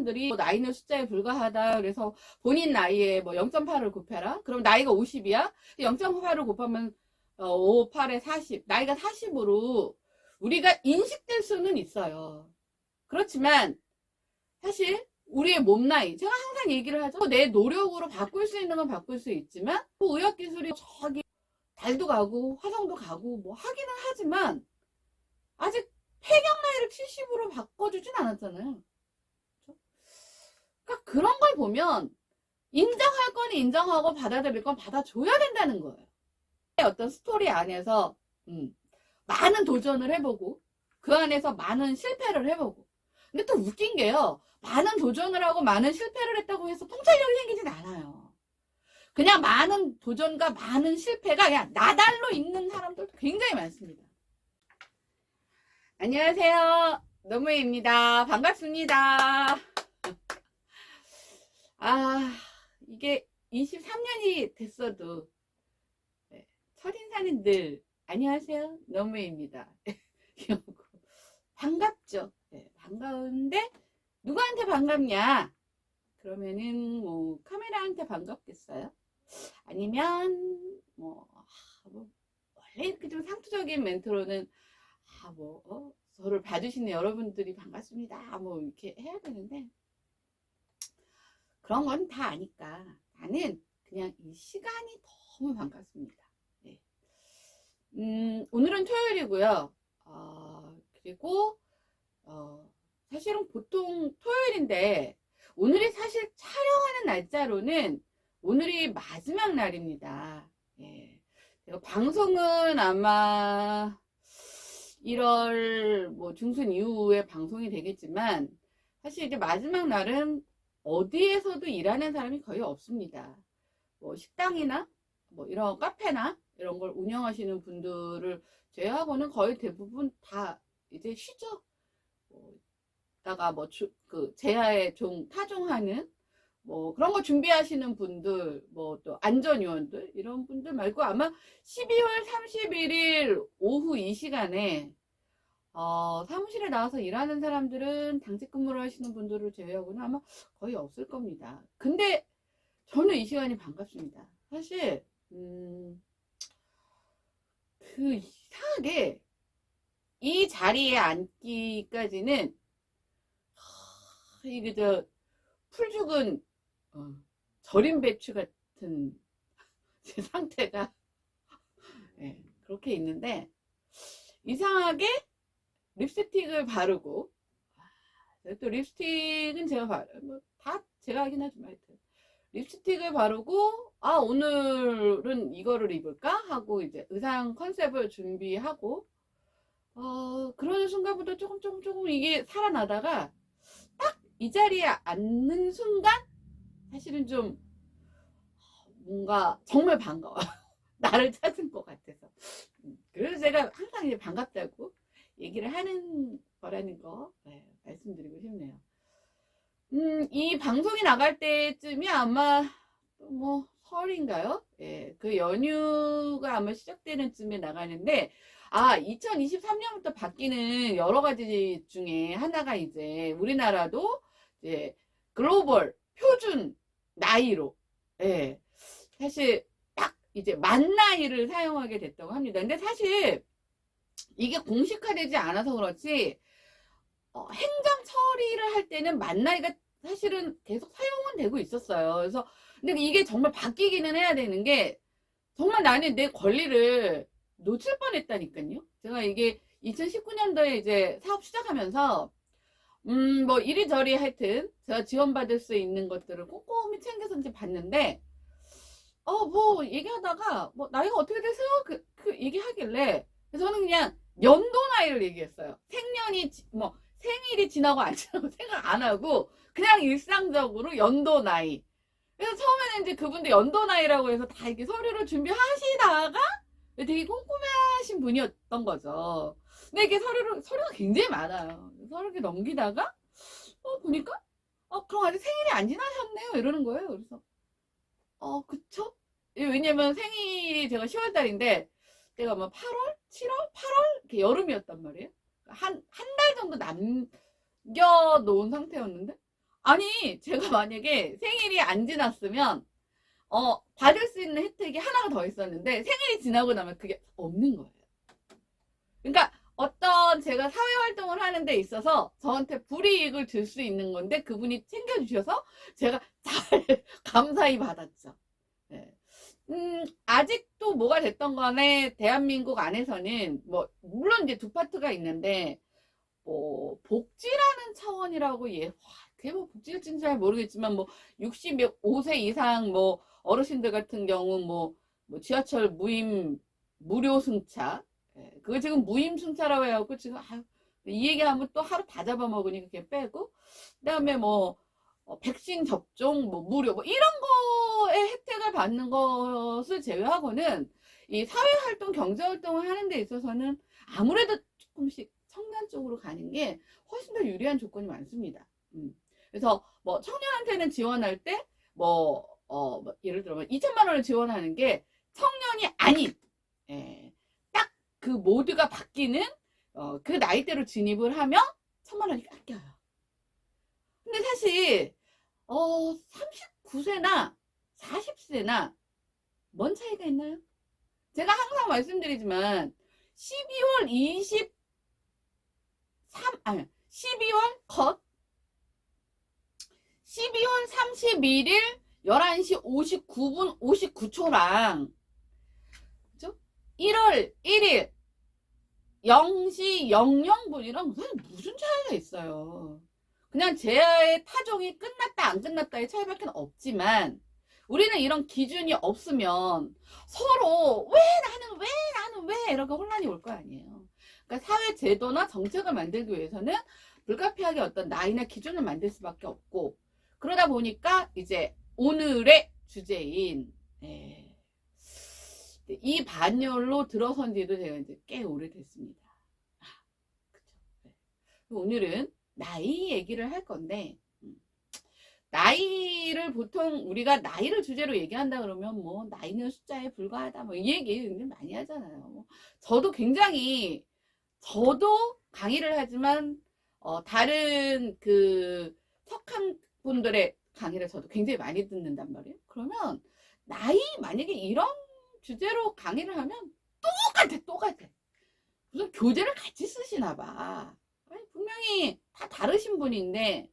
사람들이 나이는 숫자에 불과하다. 그래서 본인 나이에 뭐 0.8을 곱해라. 그럼 나이가 50이야. 0.8을 곱하면 5, 8에 40. 나이가 40으로 우리가 인식될 수는 있어요. 그렇지만 사실 우리의 몸 나이, 제가 항상 얘기를 하죠. 내 노력으로 바꿀 수 있는 건 바꿀 수 있지만 의학기술이 저기 달도 가고 화성도 가고 뭐 하기는 하지만 아직 폐경 나이를 70으로 바꿔주진 않았잖아요. 그러니까 그런 걸 보면 인정할 건 인정하고 받아들일 건 받아줘야 된다는 거예요. 어떤 스토리 안에서 많은 도전을 해보고 그 안에서 많은 실패를 해보고, 근데 또 웃긴 게요, 많은 도전을 하고 많은 실패를 했다고 해서 통찰력이 생기진 않아요. 그냥 많은 도전과 많은 실패가 그냥 나달로 있는 사람들도 굉장히 많습니다. 안녕하세요, 노무입니다. 반갑습니다. 이게 23년이 됐어도 첫인사는 늘 안녕하세요, 노무입니다. 반갑죠. 반가운데 누구한테 반갑냐? 그러면은 뭐 카메라한테 반갑겠어요? 아니면 원래 이렇게 좀 상투적인 멘트로는 저를 봐주시는 여러분들이 반갑습니다. 뭐 이렇게 해야 되는데 그런 건 다 아니까 나는 그냥 이 시간이 너무 반갑습니다. 네. 오늘은 토요일이고요. 그리고 사실은 보통 토요일인데 오늘이 사실 촬영하는 날짜로는 오늘이 마지막 날입니다. 예. 방송은 아마 1월 중순 이후에 방송이 되겠지만 사실 이제 마지막 날은 어디에서도 일하는 사람이 거의 없습니다. 식당이나 이런 카페나 이런 걸 운영하시는 분들을 제외하고는 거의 대부분 다 이제 쉬죠. 다가 제야에 타종하는 그런 거 준비하시는 분들, 또 안전요원들 이런 분들 말고 아마 12월 31일 오후 이 시간에 사무실에 나와서 일하는 사람들은 당직 근무를 하시는 분들을 제외하고는 아마 거의 없을 겁니다. 근데 저는 이 시간이 반갑습니다. 사실 이상하게 이 자리에 앉기까지는 이게 풀 죽은 절임 배추 같은 제 상태가 그렇게 있는데, 이상하게 립스틱을 바르고, 또 립스틱은 제가 다 제가 하긴 하지만 하여튼 립스틱을 바르고 오늘은 이거를 입을까 하고 이제 의상 컨셉을 준비하고 그러는 순간부터 조금 이게 살아나다가 딱 이 자리에 앉는 순간 사실은 좀 뭔가 정말 반가워요. 나를 찾은 것 같아서. 그래서 제가 항상 이제 반갑다고 얘기를 하는 거라는 거 말씀드리고 싶네요. 이 방송이 나갈 때쯤이 아마 설인가요? 그 연휴가 아마 시작되는 쯤에 나가는데 2023년부터 바뀌는 여러 가지 중에 하나가 이제 우리나라도 이제 글로벌 표준 나이로 사실 딱 이제 만 나이를 사용하게 됐다고 합니다. 근데 사실 이게 공식화되지 않아서 그렇지 행정 처리를 할 때는 만 나이가 사실은 계속 사용은 되고 있었어요. 그래서 근데 이게 정말 바뀌기는 해야 되는 게, 정말 나는 내 권리를 놓칠 뻔했다니까요. 제가 이게 2019년도에 이제 사업 시작하면서 이리저리 하여튼 제가 지원받을 수 있는 것들을 꼼꼼히 챙겨서 이제 봤는데 얘기하다가 나이가 어떻게 되세요? 그 얘기하길래 저는 그냥 연도 나이를 얘기했어요. 생일이 지나고 안 지나고 생각 안 하고 그냥 일상적으로 연도 나이. 그래서 처음에는 이제 그분도 연도 나이라고 해서 다 이렇게 서류를 준비하시다가 되게 꼼꼼하신 분이었던 거죠. 근데 이게 서류가 굉장히 많아요. 서류를 넘기다가 보니까 그럼 아직 생일이 안 지나셨네요 이러는 거예요. 그래서 그쵸? 왜냐면 생일이 제가 10월 달인데 제가 8월, 7월, 8월 이렇게 여름이었단 말이에요. 한 달 정도 남겨 놓은 상태였는데 아니, 제가 만약에 생일이 안 지났으면, 받을 수 있는 혜택이 하나가 더 있었는데, 생일이 지나고 나면 그게 없는 거예요. 그러니까, 어떤 제가 사회활동을 하는 데 있어서 저한테 불이익을 줄 수 있는 건데, 그분이 챙겨주셔서 제가 잘 감사히 받았죠. 네. 아직도 뭐가 됐던 간에 대한민국 안에서는, 뭐, 물론 이제 두 파트가 있는데, 뭐, 복지라는 차원이라고 그게 뭐 복지일지는 잘 모르겠지만, 뭐, 65세 이상 뭐, 어르신들 같은 경우 뭐 지하철 무료 승차. 예, 그거 지금 무임 승차라고 해갖고 지금, 이 얘기하면 또 하루 다 잡아먹으니 그렇게 빼고, 그 다음에 뭐, 백신 접종, 뭐, 무료, 뭐, 이런 거에 혜택을 받는 것을 제외하고는, 이 사회활동, 경제활동을 하는 데 있어서는 아무래도 조금씩 청년 쪽으로 가는 게 훨씬 더 유리한 조건이 많습니다. 그래서 뭐 청년한테는 지원할 때 뭐 예를 들어 2천만 원을 지원하는 게 청년이 아닌, 예, 딱 그 모드가 바뀌는 그 나이대로 진입을 하면 1,000만 원이 깎여요. 근데 사실 39세나 40세나 뭔 차이가 있나요? 제가 항상 말씀드리지만 12월 31일 11시 59분 59초랑, 그죠? 1월 1일 0시 00분이랑 무슨 차이가 있어요. 그냥 제 타종이 끝났다 안 끝났다의 차이밖에 없지만, 우리는 이런 기준이 없으면 서로 왜 나는 왜 이렇게 혼란이 올 거 아니에요. 그러니까 사회 제도나 정책을 만들기 위해서는 불가피하게 어떤 나이나 기준을 만들 수밖에 없고, 그러다 보니까 이제 오늘의 주제인, 이 반열로 들어선 지도 제가 이제 꽤 오래됐습니다. 그쵸? 네. 오늘은 나이 얘기를 할 건데, 나이를 보통 우리가 나이를 주제로 얘기한다 그러면 뭐 나이는 숫자에 불과하다 뭐 이 얘기 많이 하잖아요. 저도 강의를 하지만 다른 그 석학 분들의 강의를 저도 굉장히 많이 듣는단 말이에요. 그러면 나이 만약에 이런 주제로 강의를 하면 똑같아. 무슨 교재를 같이 쓰시나 봐. 아니, 분명히 다 다르신 분인데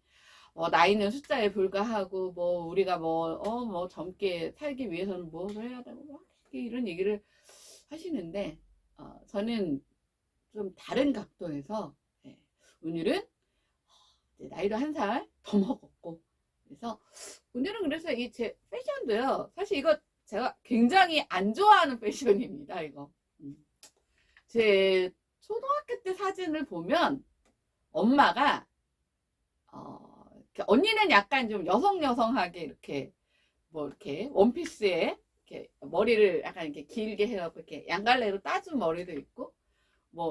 나이는 숫자에 불과하고 우리가 뭐 젊게 살기 위해서는 무엇을 해야 되고 이런 얘기를 하시는데, 저는 좀 다른 각도에서, 오늘은 나이도 한 살 더 먹었고, 그래서 오늘은 그래서 이 제 패션도요, 사실 이거 제가 굉장히 안 좋아하는 패션입니다. 이거 제 초등학교 때 사진을 보면 엄마가 언니는 약간 좀 여성하게 이렇게 이렇게 원피스에 이렇게 머리를 약간 이렇게 길게 해갖고 이렇게 양갈래로 따준 머리도 있고,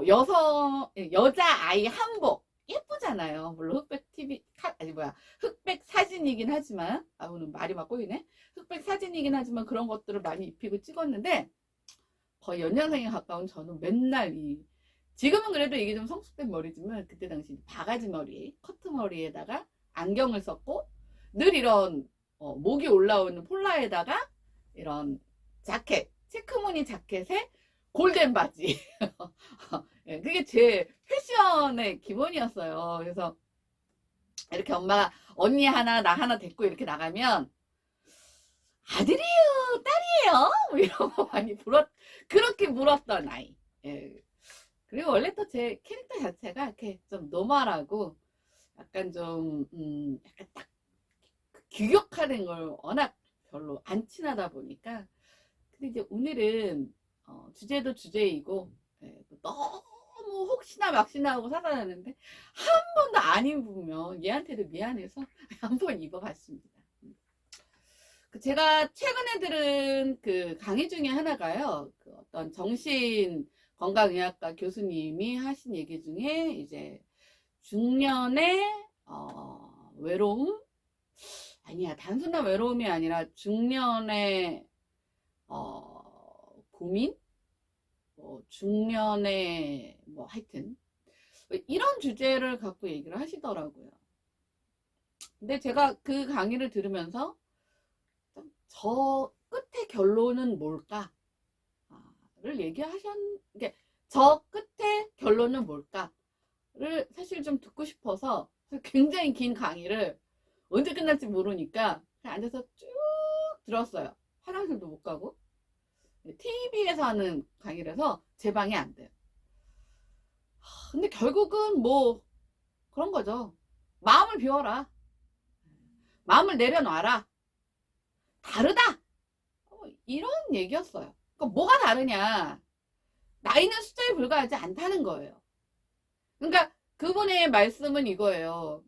여자 아이 한복 예쁘잖아요. 물론 흑백 사진이긴 하지만, 오늘 말이 막 꼬이네. 흑백 사진이긴 하지만 그런 것들을 많이 입히고 찍었는데, 거의 연년생에 가까운 저는 맨날 지금은 그래도 이게 좀 성숙된 머리지만, 그때 당시 바가지 머리, 커트 머리에다가 안경을 썼고, 늘 이런 목이 올라오는 폴라에다가 이런 체크무늬 자켓에 골덴 바지. 그게 제 패션의 기본이었어요. 그래서 이렇게 엄마가 언니 하나 나 하나 데리고 이렇게 나가면 아들이에요 딸이에요 뭐 이런 거 많이 그렇게 물었던 아이. 그리고 원래 또 제 캐릭터 자체가 이렇게 좀 노멀하고 약간 좀 약간 딱 규격화된 걸 워낙 별로 안 친하다 보니까. 근데 이제 오늘은 주제도 주제이고, 너무 혹시나 막시나 하고 살아나는데 한 번도 안 입으면 얘한테도 미안해서 한번 입어봤습니다. 제가 최근에 들은 그 강의 중에 하나가요, 그 어떤 정신건강의학과 교수님이 하신 얘기 중에 이제 중년의 외로움? 아니야, 단순한 외로움이 아니라 중년의 고민? 중년의 하여튼 이런 주제를 갖고 얘기를 하시더라고요. 근데 제가 그 강의를 들으면서 저 끝의 결론은 뭘까? 를 이게 저 끝의 결론은 뭘까를 사실 좀 듣고 싶어서 굉장히 긴 강의를 언제 끝날지 모르니까 그냥 앉아서 쭉 들었어요. 화장실도 못 가고. TV에서 하는 강의라서 제 방에 안 돼요. 근데 결국은 뭐 그런 거죠. 마음을 비워라. 마음을 내려놔라. 다르다. 이런 얘기였어요. 그러니까 뭐가 다르냐. 나이는 숫자에 불과하지 않다는 거예요. 그러니까 그분의 말씀은 이거예요.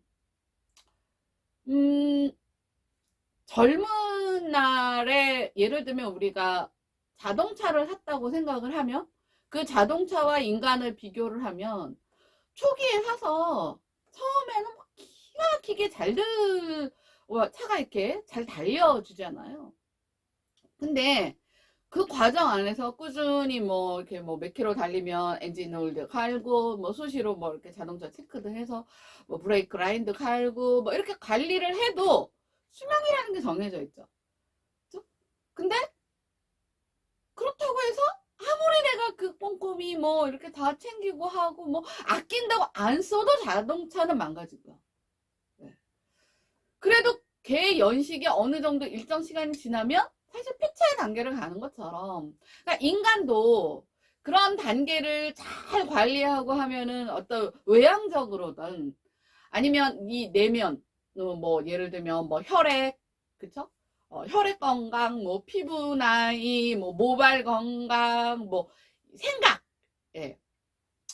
젊은 날에 예를 들면 우리가 자동차를 샀다고 생각을 하면 그 자동차와 인간을 비교를 하면 초기에 사서 처음에는 막 기가 막히게 차가 이렇게 잘 달려주잖아요. 근데 그 과정 안에서 꾸준히 뭐 이렇게 뭐 몇 킬로 달리면 엔진 오일도 갈고 뭐 수시로 뭐 이렇게 자동차 체크도 해서 뭐 브레이크 라인도 갈고 뭐 이렇게 관리를 해도 수명이라는 게 정해져 있죠. 그렇죠? 근데 그렇다고 해서 아무리 내가 그 꼼꼼히 뭐 이렇게 다 챙기고 하고 뭐 아낀다고 안 써도 자동차는 망가지고요. 네. 그래도 걔 연식이 어느 정도 일정 시간이 지나면 사실 폐차의 단계를 가는 것처럼 그러니까 인간도 그런 단계를 잘 관리하고 하면은 어떤 외향적으로든 아니면 이 내면 뭐 예를 들면 뭐 혈액 그쵸? 혈액 건강 뭐 피부 나이 뭐 모발 건강 뭐 생각 예.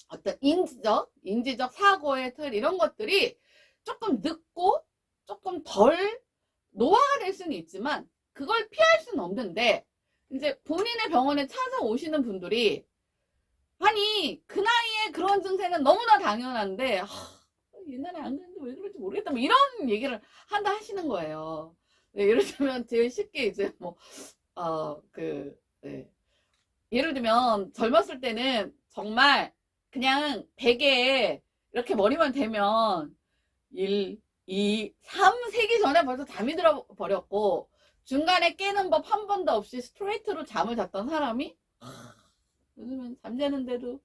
어떤 인지적 사고의 틀 이런 것들이 조금 늦고 조금 덜 노화가 될 수는 있지만 그걸 피할 수는 없는데 이제 본인의 병원에 찾아오시는 분들이 아니 그 나이에 그런 증세는 너무나 당연한데 옛날에 안 그랬는데 왜 그런지 모르겠다 뭐 이런 얘기를 한다 하시는 거예요. 네, 예를 들면 제일 쉽게 이제 네. 예를 들면 젊었을 때는 정말 그냥 베개에 이렇게 머리만 대면 1, 2, 3 세기 전에 벌써 잠이 들어 버렸고 중간에 깨는 법 한 번도 없이 스트레이트로 잠을 잤던 사람이 요즘은 잠자는데도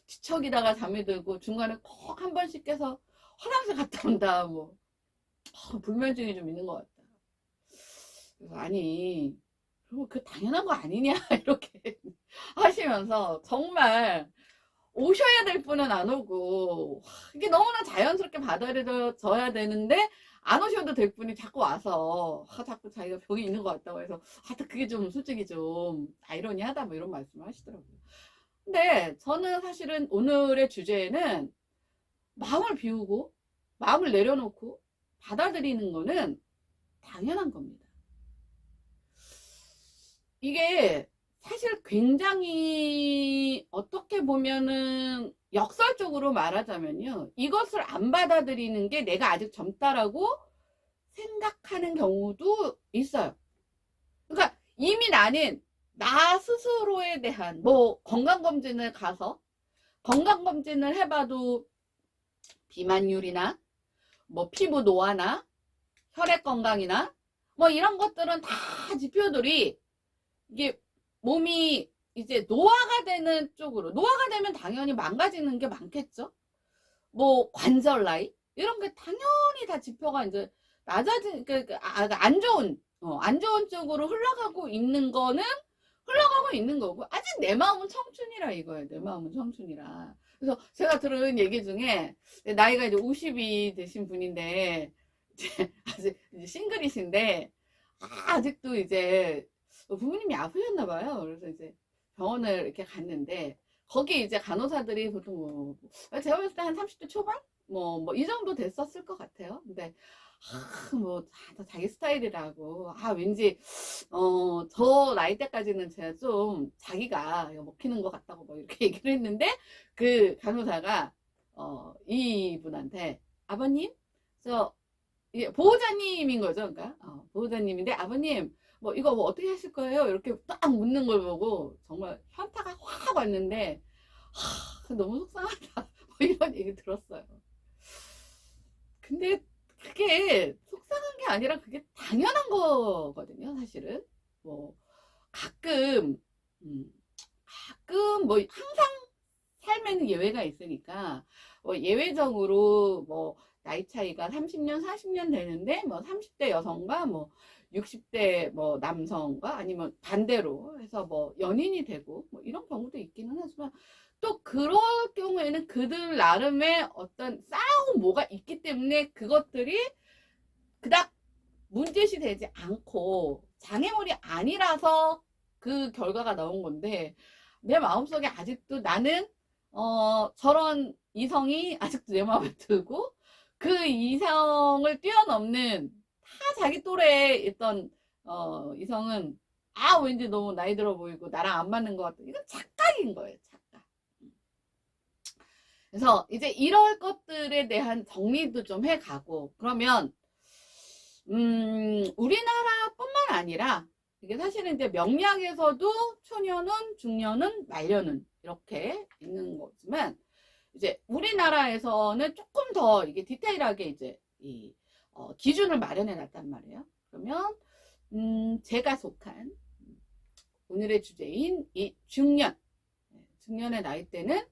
뒤척이다가 잠이 들고 중간에 꼭 한 번씩 깨서 화장실 갔다 온다 뭐 불면증이 좀 있는 것 같다. 그래서 아니 그럼 그 당연한 거 아니냐 이렇게 하시면서 정말 오셔야 될 분은 안 오고 이게 너무나 자연스럽게 받아들여져야 되는데 안 오셔도 될 분이 자꾸 와서 자꾸 자기가 병이 있는 것 같다고 해서 그게 좀 솔직히 좀 아이러니하다 뭐 이런 말씀을 하시더라고요. 근데 저는 사실은 오늘의 주제는 마음을 비우고 마음을 내려놓고 받아들이는 거는 당연한 겁니다. 이게 사실 굉장히 어떻게 보면은 역설적으로 말하자면요. 이것을 안 받아들이는 게 내가 아직 젊다라고 생각하는 경우도 있어요. 그러니까 이미 나는 나 스스로에 대한 뭐 건강검진을 가서 건강검진을 해봐도 비만율이나 뭐 피부 노화나 혈액 건강이나 뭐 이런 것들은 다 지표들이 이게 몸이 이제 노화가 되는 쪽으로 노화가 되면 당연히 망가지는 게 많겠죠. 뭐 관절 나이 이런 게 당연히 다 지표가 이제 낮아진 안 좋은 쪽으로 흘러가고 있는 거는 흘러가고 있는 거고 아직 내 마음은 청춘이라 이거예요. 내 마음은 청춘이라. 그래서 제가 들은 얘기 중에 나이가 이제 50이 되신 분인데 이제 아직 이제 싱글이신데 아직도 이제 부모님이 아프셨나 봐요. 그래서 이제 병원을 이렇게 갔는데 거기 이제 간호사들이 보통 제가 봤을 때 한 30대 초반 뭐 이 정도 됐었을 것 같아요. 근데 뭐 자기 스타일이라고 왠지 저 나이 때까지는 제가 좀 자기가 먹히는 것 같다고 뭐 이렇게 얘기를 했는데 그 간호사가 이분한테 아버님 이게 보호자님인 거죠. 그러니까 보호자님인데 아버님 뭐 이거 뭐 어떻게 하실 거예요? 이렇게 딱 묻는 걸 보고 정말 현타가 확 왔는데 너무 속상하다 뭐 이런 얘기 들었어요. 근데 그게 속상한 게 아니라 그게 당연한 거거든요, 사실은. 뭐, 가끔, 가끔, 뭐, 항상 삶에는 예외가 있으니까, 뭐, 예외적으로, 뭐, 나이 차이가 30년, 40년 되는데, 뭐, 30대 여성과, 뭐, 60대 뭐 남성과 아니면 반대로 해서 뭐 연인이 되고 뭐 이런 경우도 있기는 하지만 또 그럴 경우에는 그들 나름의 어떤 쌓아온 뭐가 있기 때문에 그것들이 그닥 문제시 되지 않고 장애물이 아니라서 그 결과가 나온 건데 내 마음속에 아직도 나는 저런 이성이 아직도 내 마음에 들고 그 이성을 뛰어넘는 다 자기 또래에 있던 이성은 왠지 너무 나이 들어 보이고 나랑 안 맞는 것 같아. 이건 착각인 거예요. 착각. 그래서 이제 이럴 것들에 대한 정리도 좀 해가고 그러면 우리나라뿐만 아니라 이게 사실은 이제 명리학에서도 초년은, 중년은, 말년은 이렇게 있는 거지만 이제 우리나라에서는 조금 더 이게 디테일하게 이제 이 기준을 마련해 놨단 말이에요. 그러면 제가 속한 오늘의 주제인 이 중년의 나이대는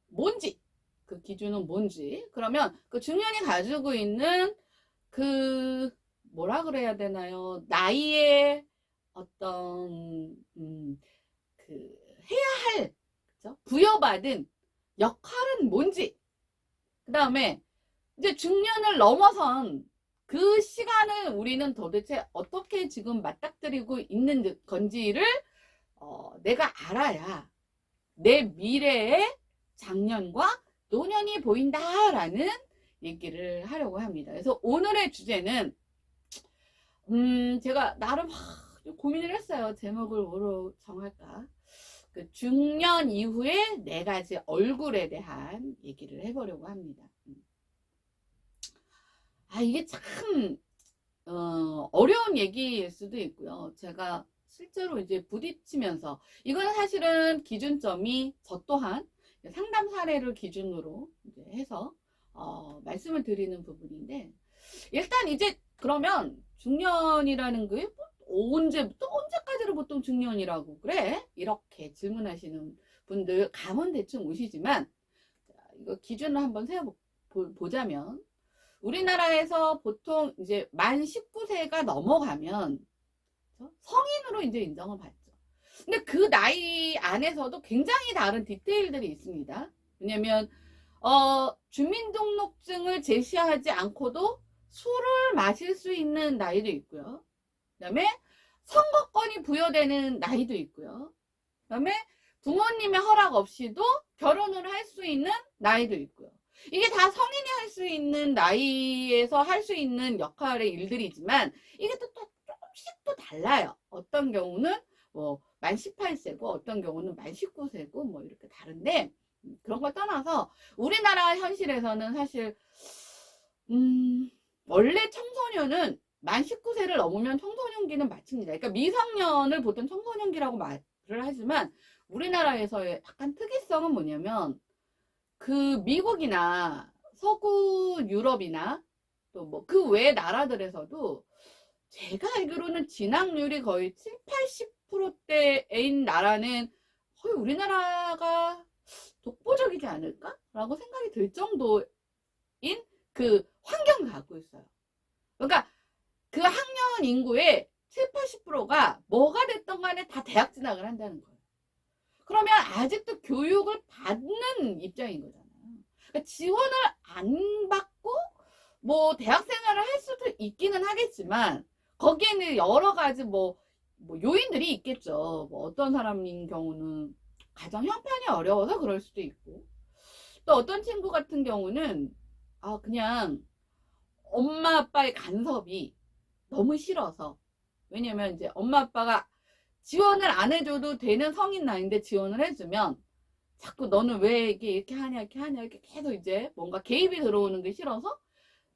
뭔지 그 기준은 뭔지 그러면 그 중년이 가지고 있는 그 뭐라 그래야 되나요? 나이의 어떤 그 해야 할 그죠? 부여받은 역할은 뭔지 그 다음에 이제 중년을 넘어선 그 시간을 우리는 도대체 어떻게 지금 맞닥뜨리고 있는 건지를 내가 알아야 내 미래의 장년과 노년이 보인다라는 얘기를 하려고 합니다. 그래서 오늘의 주제는 제가 나름 고민을 했어요. 제목을 뭐로 정할까? 그 중년 이후의 4가지 얼굴에 대한 얘기를 해보려고 합니다. 이게 참 어려운 얘기일 수도 있고요. 제가 실제로 이제 부딪히면서 이거는 사실은 기준점이 저 또한 상담 사례를 기준으로 이제 해서 말씀을 드리는 부분인데 일단 이제 그러면 중년이라는 게 언제부터 언제까지를 보통 중년이라고 그래? 이렇게 질문하시는 분들 감은 대충 오시지만 이거 기준을 한번 세워보자면 우리나라에서 보통 이제 만 19세가 넘어가면 성인으로 이제 인정을 받죠. 근데 그 나이 안에서도 굉장히 다른 디테일들이 있습니다. 왜냐면 주민등록증을 제시하지 않고도 술을 마실 수 있는 나이도 있고요. 그 다음에 선거권이 부여되는 나이도 있고요. 그 다음에 부모님의 허락 없이도 결혼을 할 수 있는 나이도 있고요. 이게 다 성인이 할 수 있는 나이에서 할 수 있는 역할의 일들이지만 이게 또 조금씩 또 달라요. 어떤 경우는 뭐 만 18세고 어떤 경우는 만 19세고 뭐 이렇게 다른데 그런 걸 떠나서 우리나라 현실에서는 사실 원래 청소년은 만 19세를 넘으면 청소년기는 마칩니다. 그러니까 미성년을 보통 청소년기라고 말을 하지만 우리나라에서의 약간 특이성은 뭐냐면 그 미국이나 서구 유럽이나 또 뭐 그 외 나라들에서도 제가 알기로는 진학률이 거의 7, 80%대인 나라는 거의 우리나라가 독보적이지 않을까? 라고 생각이 들 정도인 그 환경을 갖고 있어요. 그러니까 그 학년 인구의 7, 80%가 뭐가 됐던 간에 다 대학 진학을 한다는 거예요. 그러면 아직도 교육을 받는 입장인 거잖아요. 그러니까 지원을 안 받고 뭐 대학 생활을 할 수도 있기는 하겠지만 거기에는 여러 가지 뭐 요인들이 있겠죠. 뭐 어떤 사람인 경우는 가정 형편이 어려워서 그럴 수도 있고 또 어떤 친구 같은 경우는 그냥 엄마 아빠의 간섭이 너무 싫어서 왜냐면 이제 엄마 아빠가 지원을 안 해줘도 되는 성인 나이인데 지원을 해주면 자꾸 너는 왜 이렇게 하냐 이렇게 계속 이제 뭔가 개입이 들어오는 게 싫어서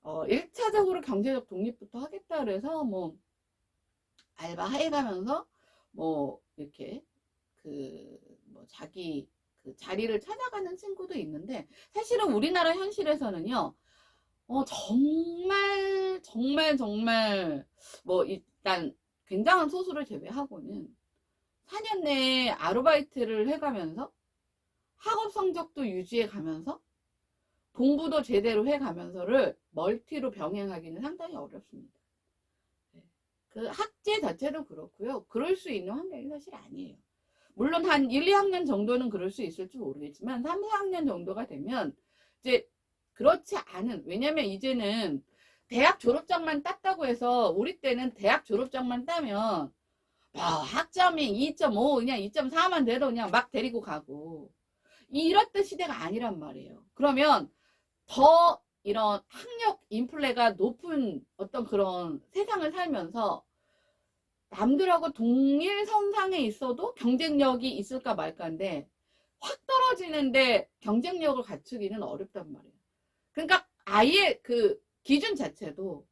1차적으로 경제적 독립부터 하겠다 그래서 뭐 알바 해가면서 뭐 이렇게 뭐 자기 그 자리를 찾아가는 친구도 있는데 사실은 우리나라 현실에서는요 정말 정말 정말 뭐 일단 굉장한 소수를 제외하고는 4년 내에 아르바이트를 해가면서 학업 성적도 유지해 가면서 공부도 제대로 해 가면서를 멀티로 병행하기는 상당히 어렵습니다. 네. 그 학제 자체도 그렇고요. 그럴 수 있는 환경이 사실 아니에요. 물론 한 1, 2학년 정도는 그럴 수 있을지 모르겠지만 3, 4학년 정도가 되면 이제 그렇지 않은, 왜냐면 이제는 대학 졸업장만 땄다고 해서 우리 때는 대학 졸업장만 따면 학점이 2.5 그냥 2.4만 돼도 그냥 막 데리고 가고 이랬던 시대가 아니란 말이에요. 그러면 더 이런 학력 인플레가 높은 어떤 그런 세상을 살면서 남들하고 동일선상에 있어도 경쟁력이 있을까 말까인데 확 떨어지는데 경쟁력을 갖추기는 어렵단 말이에요. 그러니까 아예 그 기준 자체도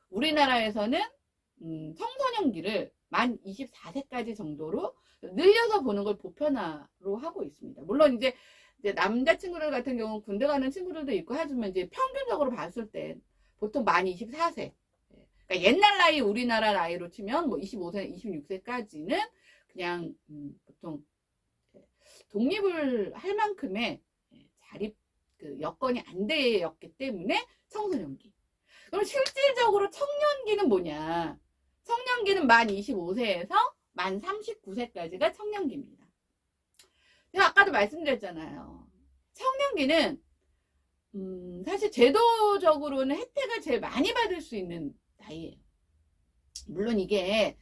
우리나라에서는 청소년기를 만 24세까지 정도로 늘려서 보는 걸 보편화로 하고 있습니다. 물론 이제 남자친구들 같은 경우 군대 가는 친구들도 있고 하지만 이제 평균적으로 봤을 때 보통 만 24세. 그러니까 옛날 나이 우리나라 나이로 치면 뭐 25세, 26세까지는 그냥 보통 독립을 할 만큼의 자립 그 여건이 안 되었기 때문에 청소년기. 그럼 실질적으로 청년기는 뭐냐? 청년기는 만 25세에서 만 39세까지가 청년기입니다. 제가 아까도 말씀드렸잖아요. 청년기는 사실 제도적으로는 혜택을 제일 많이 받을 수 있는 나이예요. 물론 이게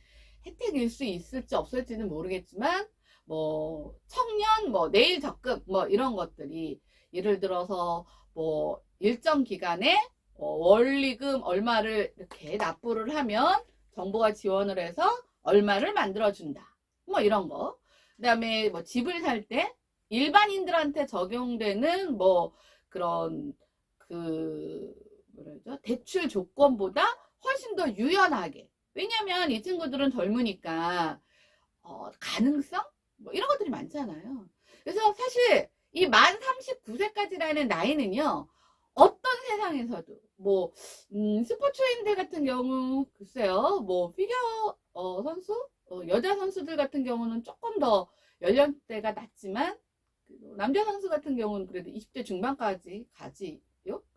혜택일 수 있을지 없을지는 모르겠지만 뭐 청년 뭐 내일 적금 뭐 이런 것들이 예를 들어서 뭐 일정 기간에 원리금 얼마를 이렇게 납부를 하면 정부가 지원을 해서 얼마를 만들어준다. 뭐 이런 거. 그 다음에 뭐 집을 살 때 일반인들한테 적용되는 뭐 그런 그 뭐라죠? 대출 조건보다 훨씬 더 유연하게. 왜냐면 이 친구들은 젊으니까 가능성? 뭐 이런 것들이 많잖아요. 그래서 사실 이 만 39세까지라는 나이는요. 어떤 세상에서도 뭐 스포츠인들 같은 경우 글쎄요. 뭐 피겨 선수? 여자 선수들 같은 경우는 조금 더 연령대가 낮지만 남자 선수 같은 경우는 그래도 20대 중반까지 가지요.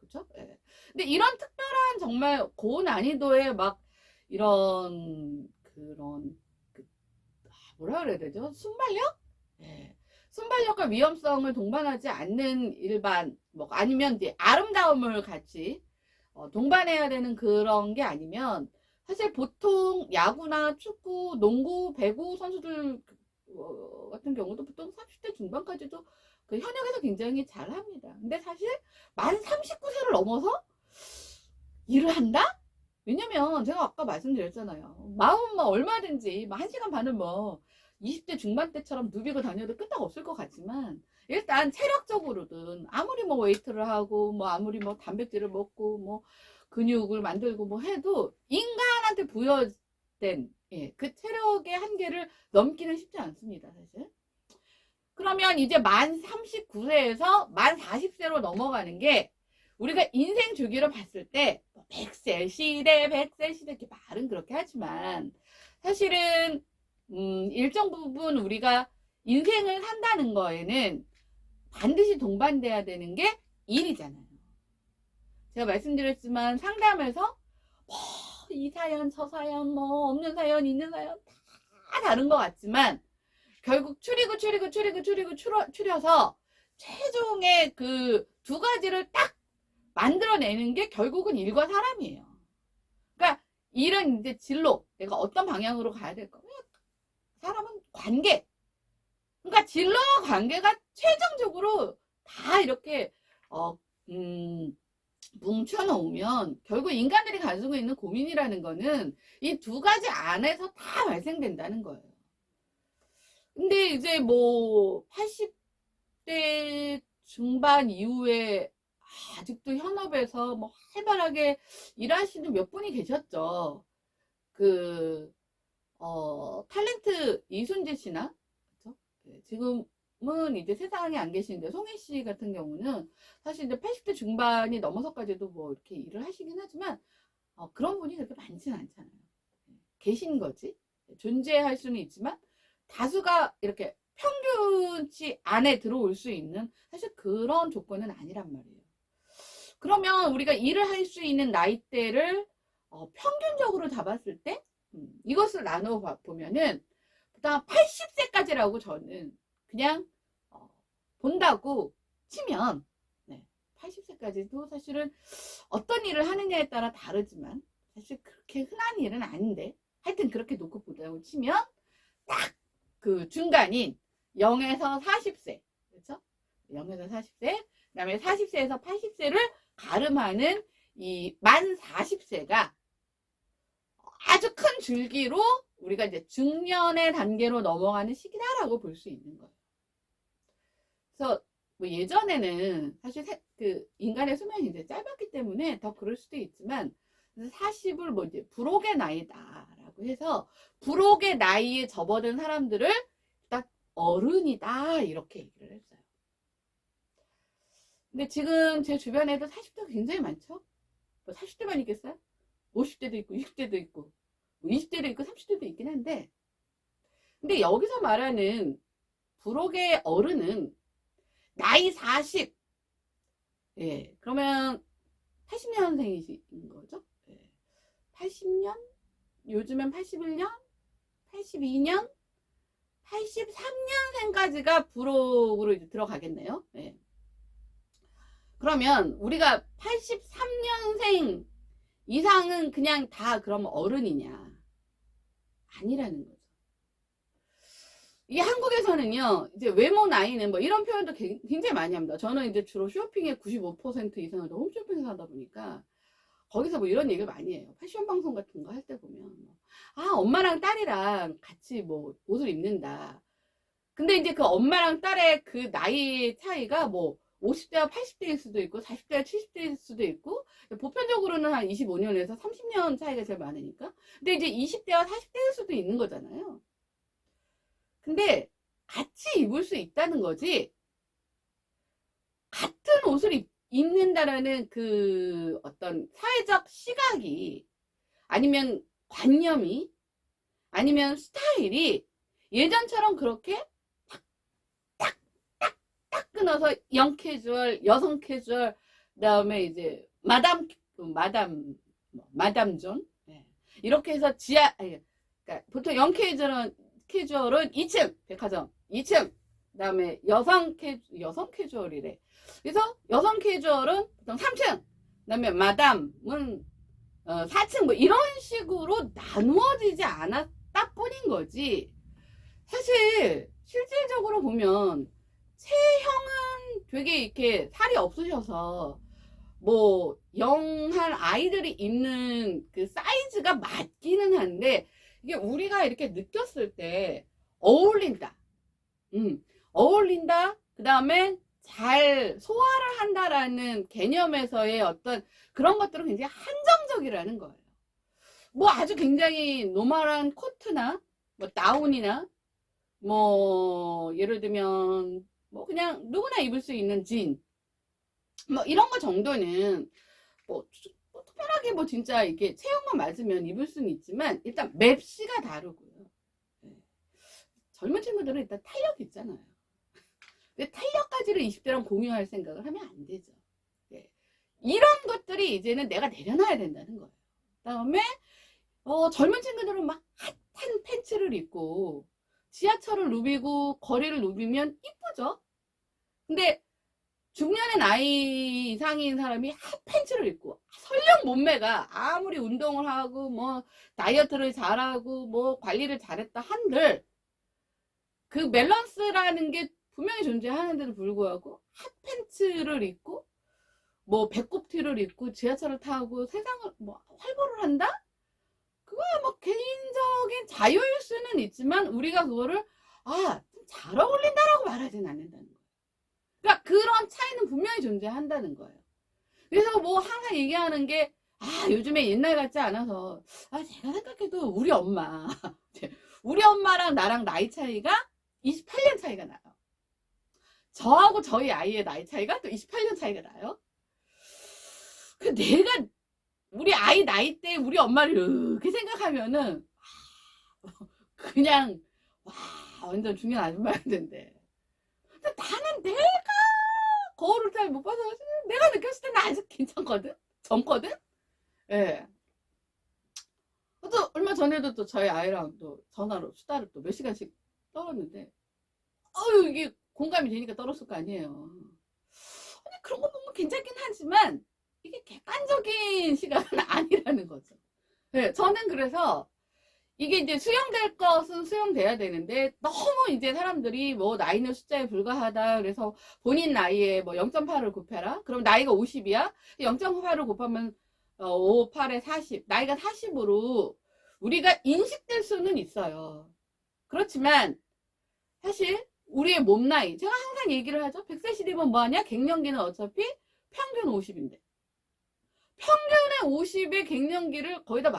그쵸? 예. 근데 이런 특별한 정말 고난이도의 막 이런 그런 뭐라 그래야 되죠? 순발력? 예. 순발력과 위험성을 동반하지 않는 일반 뭐 아니면 이제 아름다움을 같이 동반해야 되는 그런 게 아니면 사실 보통 야구나 축구, 농구, 배구 선수들 같은 경우도 보통 30대 중반까지도 그 현역에서 굉장히 잘합니다. 근데 사실 만 39세를 넘어서 일을 한다? 왜냐면 제가 아까 말씀드렸잖아요. 마음은 뭐 얼마든지 뭐 1시간 반을 뭐 20대 중반 때처럼 누비고 다녀도 끄떡 없을 것 같지만 일단 체력적으로든 아무리 뭐 웨이트를 하고 뭐 아무리 뭐 단백질을 먹고 뭐 근육을 만들고 뭐 해도 인간한테 부여된 그 체력의 한계를 넘기는 쉽지 않습니다, 사실. 그러면 이제 만 39세에서 만 40세로 넘어가는 게 우리가 인생 주기로 봤을 때 100세 시대, 100세 시대 이렇게 말은 그렇게 하지만 사실은 일정 부분 우리가 인생을 산다는 거에는 반드시 동반돼야 되는 게 일이잖아요. 제가 말씀드렸지만 상담에서 이 사연, 저 사연, 뭐 없는 사연, 있는 사연 다 다른 것 같지만 결국 추려서 최종의 그 두 가지를 딱 만들어내는 게 결국은 일과 사람이에요. 그러니까 일은 이제 진로, 내가 어떤 방향으로 가야 될까? 사람은 관계. 그러니까 진로와 관계가 최종적으로 다 이렇게 뭉쳐놓으면 결국 인간들이 가지고 있는 고민이라는 거는 이 두 가지 안에서 다 발생된다는 거예요. 근데 이제 뭐 80대 중반 이후에 아직도 현업에서 뭐 활발하게 일하시는 몇 분이 계셨죠. 탤런트 이순재 씨나 그렇죠? 네, 지금 이제 세상에 안 계시는데, 송혜 씨 같은 경우는 사실 이제 80대 중반이 넘어서까지도 뭐 이렇게 일을 하시긴 하지만, 그런 분이 그렇게 많지는 않잖아요. 계신 거지. 존재할 수는 있지만, 다수가 이렇게 평균치 안에 들어올 수 있는 사실 그런 조건은 아니란 말이에요. 그러면 우리가 일을 할 수 있는 나이대를 평균적으로 잡았을 때 이것을 나누어 보면은 일단 80세까지라고 저는 그냥 본다고 치면, 네, 80세까지도 사실은 어떤 일을 하느냐에 따라 다르지만 사실 그렇게 흔한 일은 아닌데, 하여튼 그렇게 놓고 보자고 치면 딱 그 중간인 0에서 40세, 그렇죠? 0에서 40세, 그 다음에 40세에서 80세를 가름하는 이 만 40세가 아주 큰 줄기로 우리가 이제 중년의 단계로 넘어가는 시기다라고 볼 수 있는 거예요. 그래서 뭐 예전에는 사실 그 인간의 수명이 이제 짧았기 때문에 더 그럴 수도 있지만, 40을 뭐 이제 불혹의 나이다라고 해서 불혹의 나이에 접어든 사람들을 딱 어른이다 이렇게 얘기를 했어요. 근데 지금 제 주변에도 40대가 굉장히 많죠? 40대만 있겠어요? 50대도 있고 60대도 있고 20대도 있고 30대도 있긴 한데, 근데 여기서 말하는 불혹의 어른은 나이 40, 예, 그러면 80년생이신 거죠? 예, 80년? 요즘엔 81년? 82년? 83년생까지가 불혹으로 이제 들어가겠네요. 예. 그러면 우리가 83년생 이상은 그냥 다 그러면 어른이냐? 아니라는 거죠. 이 한국에서는요, 이제 외모 나이는 뭐 이런 표현도 굉장히 많이 합니다. 저는 이제 주로 쇼핑의 95% 이상을 홈쇼핑에서 하다 보니까 거기서 뭐 이런 얘기를 많이 해요. 패션 방송 같은 거 할 때 보면, 엄마랑 딸이랑 같이 뭐 옷을 입는다. 근데 이제 그 엄마랑 딸의 그 나이 차이가 뭐 50대와 80대일 수도 있고 40대와 70대일 수도 있고, 보편적으로는 한 25년에서 30년 차이가 제일 많으니까. 근데 이제 20대와 40대일 수도 있는 거잖아요. 근데 같이 입을 수 있다는 거지, 같은 옷을 입는다라는 그 어떤 사회적 시각이, 아니면 관념이, 아니면 스타일이 예전처럼 그렇게 딱 끊어서 영캐주얼, 여성 캐주얼, 그 다음에 이제 마담 존, 네. 이렇게 해서 그러니까 보통 영캐주얼은 2층 백화점, 2층, 그 다음에 여성 캐주얼이래. 그래서 여성 캐주얼은 보통 3층, 그 다음에 마담은 4층, 뭐 이런 식으로 나누어지지 않았다 뿐인 거지. 사실 실질적으로 보면 체형은 되게 이렇게 살이 없으셔서 뭐 영한 아이들이 입는 그 사이즈가 맞기는 한데, 이게 우리가 이렇게 느꼈을 때 어울린다, 어울린다, 그 다음에 잘 소화를 한다라는 개념에서의 어떤 그런 것들은 굉장히 한정적이라는 거예요. 뭐 아주 굉장히 노멀한 코트나 뭐 다운이나 뭐 예를 들면 뭐 그냥 누구나 입을 수 있는 진, 뭐 이런 거 정도는 뭐 특별하게 뭐 진짜 이게 체형만 맞으면 입을 수는 있지만, 일단 맵시가 다르고요. 네. 젊은 친구들은 일단 탄력 있잖아요. 근데 탄력까지를 20대랑 공유할 생각을 하면 안 되죠. 네. 이런 것들이 이제는 내가 내려놔야 된다는 거예요. 그다음에 젊은 친구들은 막 핫한 팬츠를 입고 지하철을 누비고 거리를 누비면 이쁘죠. 근데 중년의 나이 이상인 사람이 핫팬츠를 입고 설령 몸매가 아무리 운동을 하고 뭐 다이어트를 잘하고 뭐 관리를 잘했다 한들, 그 밸런스라는 게 분명히 존재하는데도 불구하고 핫팬츠를 입고 뭐 배꼽티를 입고 지하철을 타고 세상을 뭐 활보를 한다? 그거야 뭐 개인적인 자유일 수는 있지만, 우리가 그거를 좀 잘 어울린다라고 말하진 않는다는 거예요. 그러니까 그런 차이는 분명히 존재한다는 거예요. 그래서 뭐 항상 얘기하는 게, 요즘에 옛날 같지 않아서, 제가 생각해도 우리 엄마랑 나랑 나이 차이가 28년 차이가 나요. 저하고 저희 아이의 나이 차이가 또 28년 차이가 나요. 그 내가 우리 아이 나이 때 우리 엄마를 이렇게 생각하면은 그냥 와 완전 중요한 아줌마였는데 나는 내가 거울을 잘 못 봐서 내가 느꼈을 때는 아직 괜찮거든, 젊거든. 예. 또 얼마 전에도 또 저희 아이랑 또 전화로 수다를 또 몇 시간씩 떨었는데 이게 공감이 되니까 떨었을 거 아니에요. 아니, 그런 거 보면 괜찮긴 하지만 이게 객관적인 시각은 아니라는 거죠. 네, 저는 그래서 이게 이제 수용될 것은 수용돼야 되는데 너무 이제 사람들이 뭐 나이는 숫자에 불과하다 그래서 본인 나이에 뭐 0.8을 곱해라 그럼 나이가 50이야 0.8을 곱하면 5, 8에 40 나이가 40으로 우리가 인식될 수는 있어요. 그렇지만 사실 우리의 몸 나이 제가 항상 얘기를 하죠. 100세 시대면 뭐하냐 갱년기는 어차피 평균 50인데 평균의 50의 갱년기를 거의 다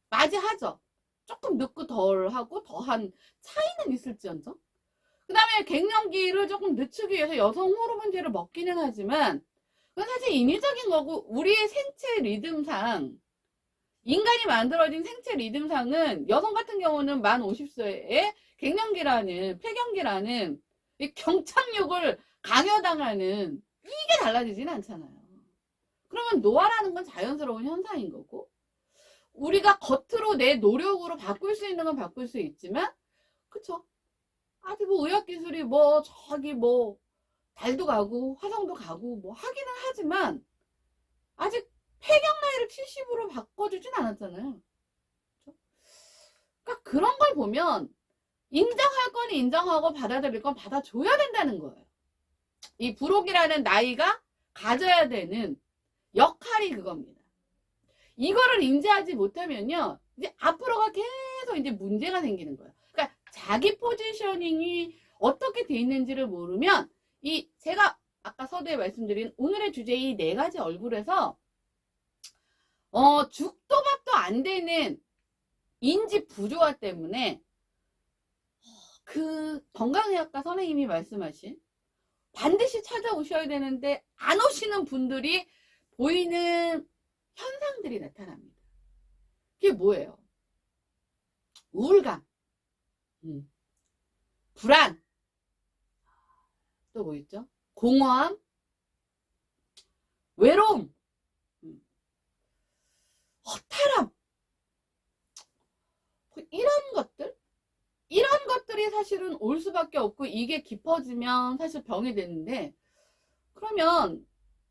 맞이하죠. 조금 늦고 덜하고 더한 차이는 있을지언정. 그 다음에 갱년기를 조금 늦추기 위해서 여성 호르몬제를 먹기는 하지만 그건 사실 인위적인 거고 우리의 생체 리듬상 인간이 만들어진 생체 리듬상은 여성 같은 경우는 만 50세에 갱년기라는 폐경기라는 이 경착륙을 강요당하는 이게 달라지진 않잖아요. 그러면 노화라는 건 자연스러운 현상인 거고 우리가 겉으로 내 노력으로 바꿀 수 있는 건 바꿀 수 있지만 그쵸 아직 뭐 의학기술이 뭐 저기 뭐 달도 가고 화성도 가고 뭐 하기는 하지만 아직 폐경 나이를 70으로 바꿔주진 않았잖아요. 그쵸? 그러니까 그런 걸 보면 인정할 건 인정하고 받아들일 건 받아줘야 된다는 거예요. 이 불혹이라는 나이가 가져야 되는 역할이 그겁니다. 이거를 인지하지 못하면요, 이제 앞으로가 계속 이제 문제가 생기는 거예요. 그러니까 자기 포지셔닝이 어떻게 돼 있는지를 모르면 제가 아까 서두에 말씀드린 오늘의 주제 이 네 가지 얼굴에서 죽도 밥도 안 되는 인지 부조화 때문에 그 건강의학과 선생님이 말씀하신 반드시 찾아오셔야 되는데 안 오시는 분들이 보이는 현상들이 나타납니다. 그게 뭐예요? 우울감, 불안, 또 뭐 있죠? 공허함, 외로움, 허탈함, 이런 것들이 사실은 올 수밖에 없고 이게 깊어지면 사실 병이 되는데 그러면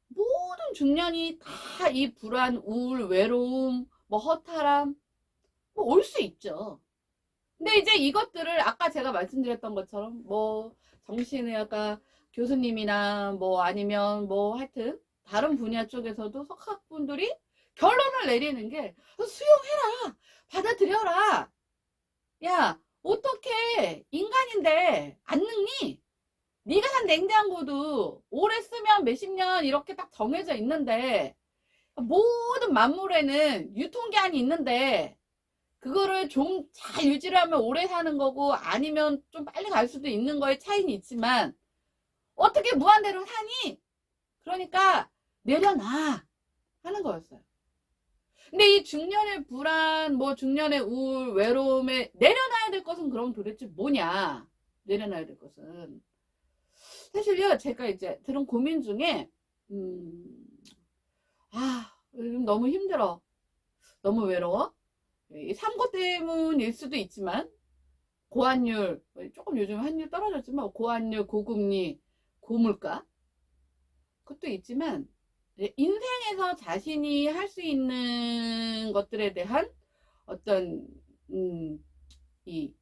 모든 중년이 다 이 불안, 우울, 외로움, 뭐 허탈함 뭐 올 수 있죠. 근데 이제 이것들을 아까 제가 말씀드렸던 것처럼 뭐 정신의학과 교수님이나 뭐 아니면 뭐 하여튼 다른 분야 쪽에서도 석학분들이 결론을 내리는 게 수용해라, 받아들여라. 야, 어떻게 인간인데 안 늙니? 네가 산 냉장고도 오래 쓰면 몇십 년 이렇게 딱 정해져 있는데 모든 만물에는 유통기한이 있는데 그거를 좀 잘 유지를 하면 오래 사는 거고 아니면 좀 빨리 갈 수도 있는 거에 차이는 있지만 어떻게 무한대로 사니? 그러니까 내려놔 하는 거였어요. 근데 이 중년의 불안, 뭐 중년의 우울, 외로움에 내려놔야 될 것은 그럼 도대체 뭐냐? 내려놔야 될 것은 사실요 제가 이제 들은 고민 중에 요즘 너무 힘들어, 너무 외로워. 이 삼고 때문일 수도 있지만 고환율 조금 요즘 환율 떨어졌지만 고환율, 고금리, 고물가 그것도 있지만 인생에서 자신이 할 수 있는 것들에 대한 어떤 이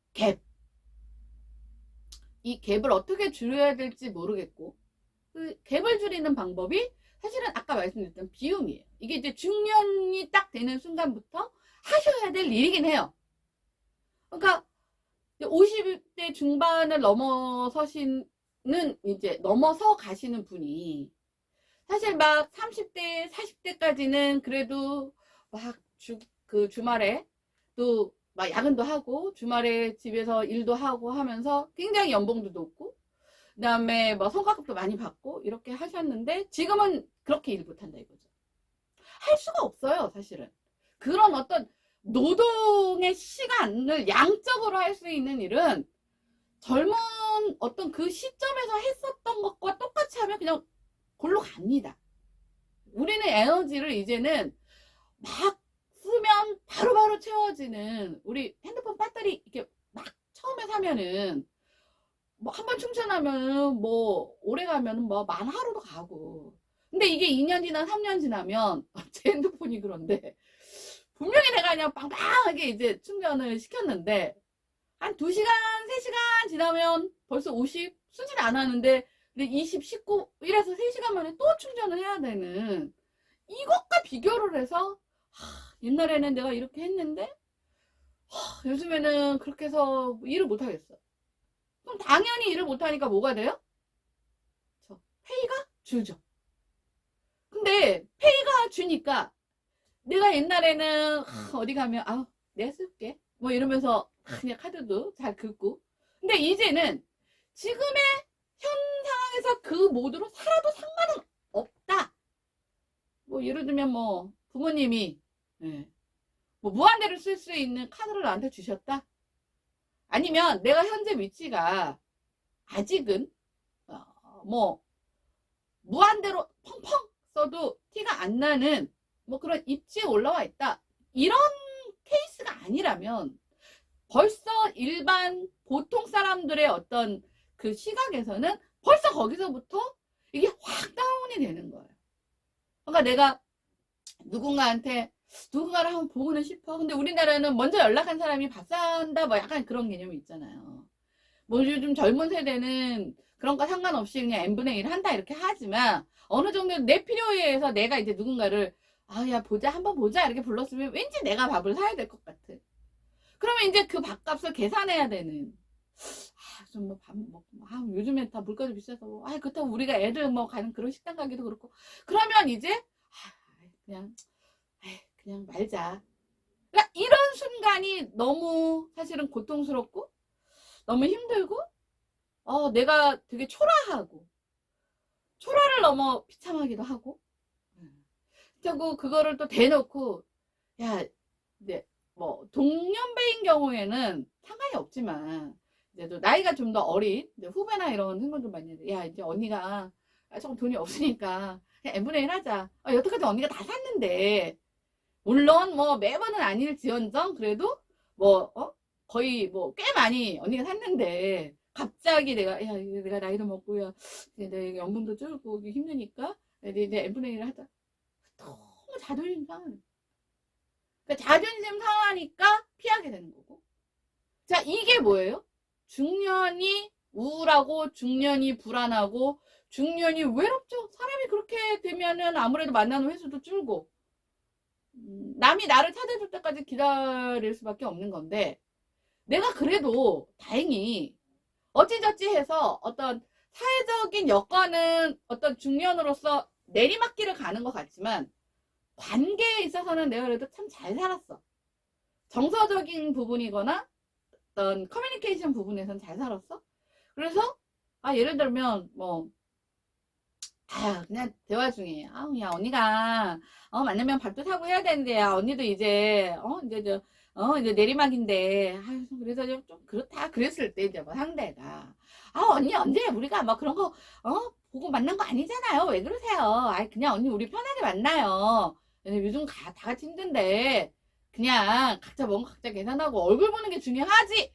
갭을 어떻게 줄여야 될지 모르겠고 그 갭을 줄이는 방법이 사실은 아까 말씀드렸던 비움이에요. 이게 이제 중년이 딱 되는 순간부터 하셔야 될 일이긴 해요. 그러니까 50대 중반을 넘어서시는 이제 넘어서 가시는 분이 사실 막 30대 40대까지는 그래도 막 그 주말에 또 막 야근도 하고 주말에 집에서 일도 하고 하면서 굉장히 연봉도 높고 그다음에 뭐 성과급도 많이 받고 이렇게 하셨는데 지금은 그렇게 일 못한다 이거죠. 할 수가 없어요, 사실은. 그런 어떤 노동의 시간을 양적으로 할 수 있는 일은 젊은 어떤 그 시점에서 했었던 것과 똑같이 하면 그냥 골로 갑니다. 우리는 에너지를 이제는 막 쓰면 바로바로 채워지는, 우리 핸드폰 배터리 이렇게 막 처음에 사면은 뭐 한 번 충전하면은 뭐 오래 가면은 뭐 만 하루도 가고, 근데 이게 2년 지나 3년 지나면 제 핸드폰이 그런데 분명히 내가 그냥 빵빵하게 이제 충전을 시켰는데 한 2시간 3시간 지나면 벌써 50 쓰진 않았는데 20 19 이래서 3시간 만에 또 충전을 해야 되는, 이것과 비교를 해서 옛날에는 내가 이렇게 했는데 요즘에는 그렇게 해서 일을 못하겠어. 그럼 당연히 일을 못하니까 뭐가 돼요? 페이가 줄죠. 근데 페이가 주니까 내가 옛날에는 어디 가면 내가 쓸게 뭐 이러면서 그냥 카드도 잘 긁고, 근데 이제는 지금의 현 상황에서 그 모드로 살아도 상관은 없다. 뭐 예를 들면 뭐 부모님이 뭐 무한대로 쓸 수 있는 카드를 나한테 주셨다. 아니면 내가 현재 위치가 아직은 뭐 무한대로 펑펑 써도 티가 안 나는 뭐 그런 입지에 올라와 있다. 이런 케이스가 아니라면 벌써 일반 보통 사람들의 어떤 그 시각에서는 벌써 거기서부터 이게 확 다운이 되는 거예요. 그러니까 내가 누군가를 한번 보고는 싶어. 근데 우리나라는 먼저 연락한 사람이 밥 산다 뭐 약간 그런 개념이 있잖아요. 뭐 요즘 젊은 세대는 그런 거 상관없이 그냥 n분의 1 한다 이렇게 하지만 어느 정도 내 필요에 의해서 내가 이제 누군가를 야 보자 한번 보자 이렇게 불렀으면 왠지 내가 밥을 사야 될 것 같아. 그러면 이제 그 밥값을 계산해야 되는, 좀 뭐 밥 먹고 요즘에 다 물가도 비싸서 그렇다고 우리가 애들 뭐 가는 그런 식당 가기도 그렇고, 그러면 이제 그냥 말자. 그러니까 이런 순간이 너무 사실은 고통스럽고 너무 힘들고 내가 되게 초라를 넘어 비참하기도 하고, 그리고 그거를 또 대놓고 이제 뭐 동년배인 경우에는 상관이 없지만 이제 또 나이가 좀 더 어린 후배나 이런 친구들 많이 해야 이제 언니가 조금 돈이 없으니까 그냥 n분의 1 하자. 여태까지 언니가 다 샀는데, 물론 뭐 매번은 아닐지언정 그래도 뭐 거의 뭐 꽤 많이 언니가 샀는데 갑자기 내가 나이도 먹고 내 연봉도 줄고 힘드니까 이제 n분의 1 하자. 너무 자존심 상하네. 그러니까 자존심 상하니까 피하게 되는 거고. 자, 이게 뭐예요? 중년이 우울하고 중년이 불안하고 중년이 외롭죠. 사람이 그렇게 되면은 아무래도 만나는 횟수도 줄고 남이 나를 찾아줄 때까지 기다릴 수밖에 없는 건데, 내가 그래도 다행히 어찌저찌 해서 어떤 사회적인 여건은 어떤 중년으로서 내리막길을 가는 것 같지만 관계에 있어서는 내가 그래도 참 잘 살았어. 정서적인 부분이거나 어떤 커뮤니케이션 부분에서는 잘 살았어. 그래서 예를 들면 뭐 그냥 대화 중에 야 언니가 만나면 밥도 사고 해야 되는데 언니도 이제 이제 내리막인데 그래서 좀 그렇다 그랬을 때 이제 뭐 상대가 언니 언제 우리가 막 그런 거 보고 만난 거 아니잖아요. 왜 그러세요? 그냥 언니 우리 편하게 만나요. 요즘 다 같이 힘든데 그냥 각자 뭔가 각자 계산하고 얼굴 보는 게 중요하지.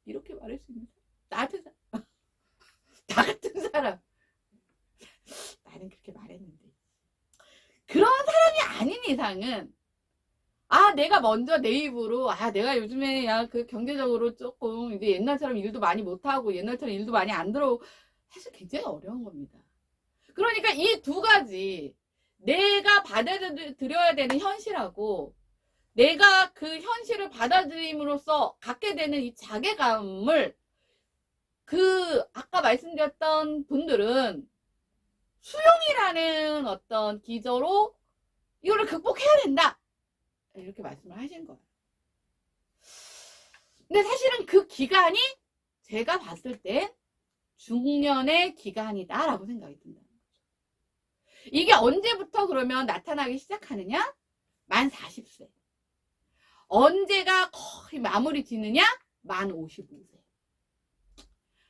이렇게 말할 수 있는 나한테 나 같은 사람, 나는 그렇게 말했는데 그런 사람이 아닌 이상은 내가 먼저 내 입으로 내가 요즘에 그 경제적으로 조금 이제 옛날처럼 일도 많이 못하고 옛날처럼 일도 많이 안 들어오고 사실 굉장히 어려운 겁니다. 그러니까 이 두 가지, 내가 받아들여야 되는 현실하고 내가 그 현실을 받아들임으로써 갖게 되는 이 자괴감을 아까 말씀드렸던 분들은 수용이라는 어떤 기저로 이거를 극복해야 된다 이렇게 말씀을 하신 거예요. 근데 사실은 그 기간이 제가 봤을 땐 중년의 기간이다라고 생각이 든다는 거죠. 이게 언제부터 그러면 나타나기 시작하느냐? 만 40세. 언제가 거의 마무리 지느냐? 만 55세.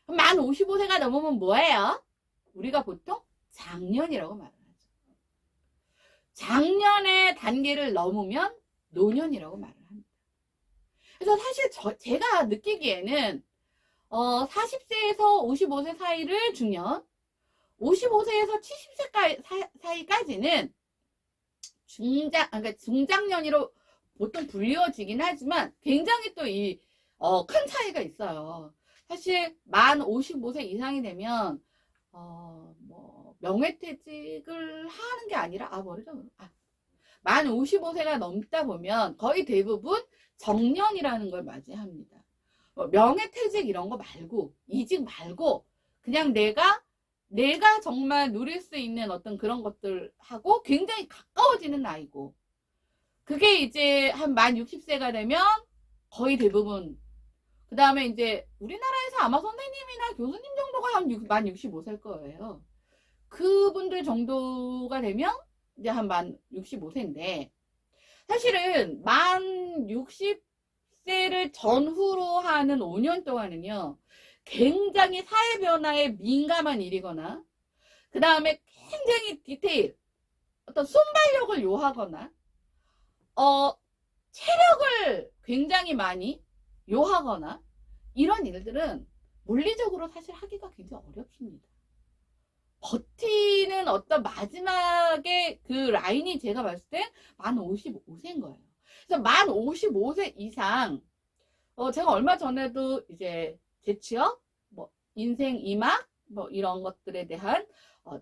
만 55세가 넘으면 뭐예요? 우리가 보통 장년이라고 말을 하죠. 장년의 단계를 넘으면 노년이라고 말을 합니다. 그래서 사실 제가 느끼기에는 40세에서 55세 사이를 중년, 55세에서 70세 사이까지는 그러니까 중장년으로 보통 불리워지긴 하지만 굉장히 또 큰 차이가 있어요. 사실 만 55세 이상이 되면 뭐 명예퇴직을 하는 게 아니라 만 55세가 넘다 보면 거의 대부분 정년이라는 걸 맞이합니다. 명예퇴직 이런 거 말고 이직 말고 그냥 내가 정말 누릴 수 있는 어떤 그런 것들하고 굉장히 가까워지는 나이고, 그게 이제 한 만 60세가 되면 거의 대부분, 그 다음에 이제 우리나라에서 아마 선생님이나 교수님 정도가 한 만 65세일 거예요. 그분들 정도가 되면 이제 한 만 65세인데, 사실은 만 60세를 전후로 하는 5년 동안은요, 굉장히 사회 변화에 민감한 일이거나, 그 다음에 굉장히 디테일, 어떤 순발력을 요하거나, 체력을 굉장히 많이 요하거나, 이런 일들은 물리적으로 사실 하기가 굉장히 어렵습니다. 버티는 어떤 마지막에 그 라인이 제가 봤을 때 만 55세인 거예요. 그래서 만 55세 이상, 제가 얼마 전에도 이제 제 취업, 뭐 인생 이막, 뭐 이런 것들에 대한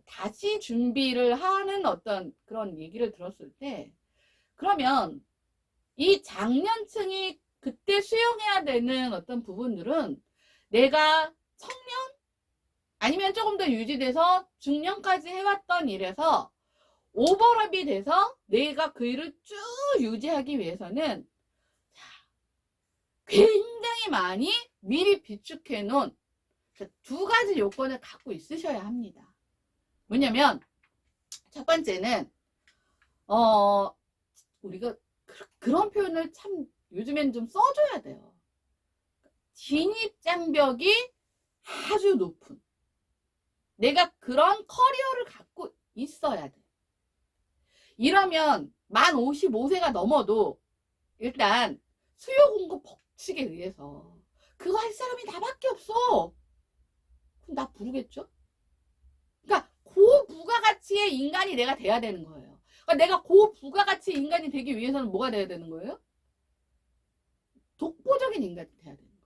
다시 준비를 하는 어떤 그런 얘기를 들었을 때, 그러면 이 장년층이 그때 수용해야 되는 어떤 부분들은 내가 청년 아니면 조금 더 유지돼서 중년까지 해왔던 일에서 오버랩이 돼서 내가 그 일을 쭉 유지하기 위해서는 굉장히 많이 미리 비축해 놓은 두 가지 요건을 갖고 있으셔야 합니다. 뭐냐면 첫 번째는 우리가 그런 표현을 참 요즘엔 좀 써줘야 돼요. 진입장벽이 아주 높은, 내가 그런 커리어를 갖고 있어야 돼. 이러면 만 55세가 넘어도 일단 수요 공급 법칙에 의해서 그거 할 사람이 나밖에 없어. 그럼 나 부르겠죠? 그러니까 고부가가치의 인간이 내가 돼야 되는 거예요. 그러니까 내가 고부가가치 인간이 되기 위해서는 뭐가 돼야 되는 거예요? 독보적인 인간이 돼야 되는 거예요.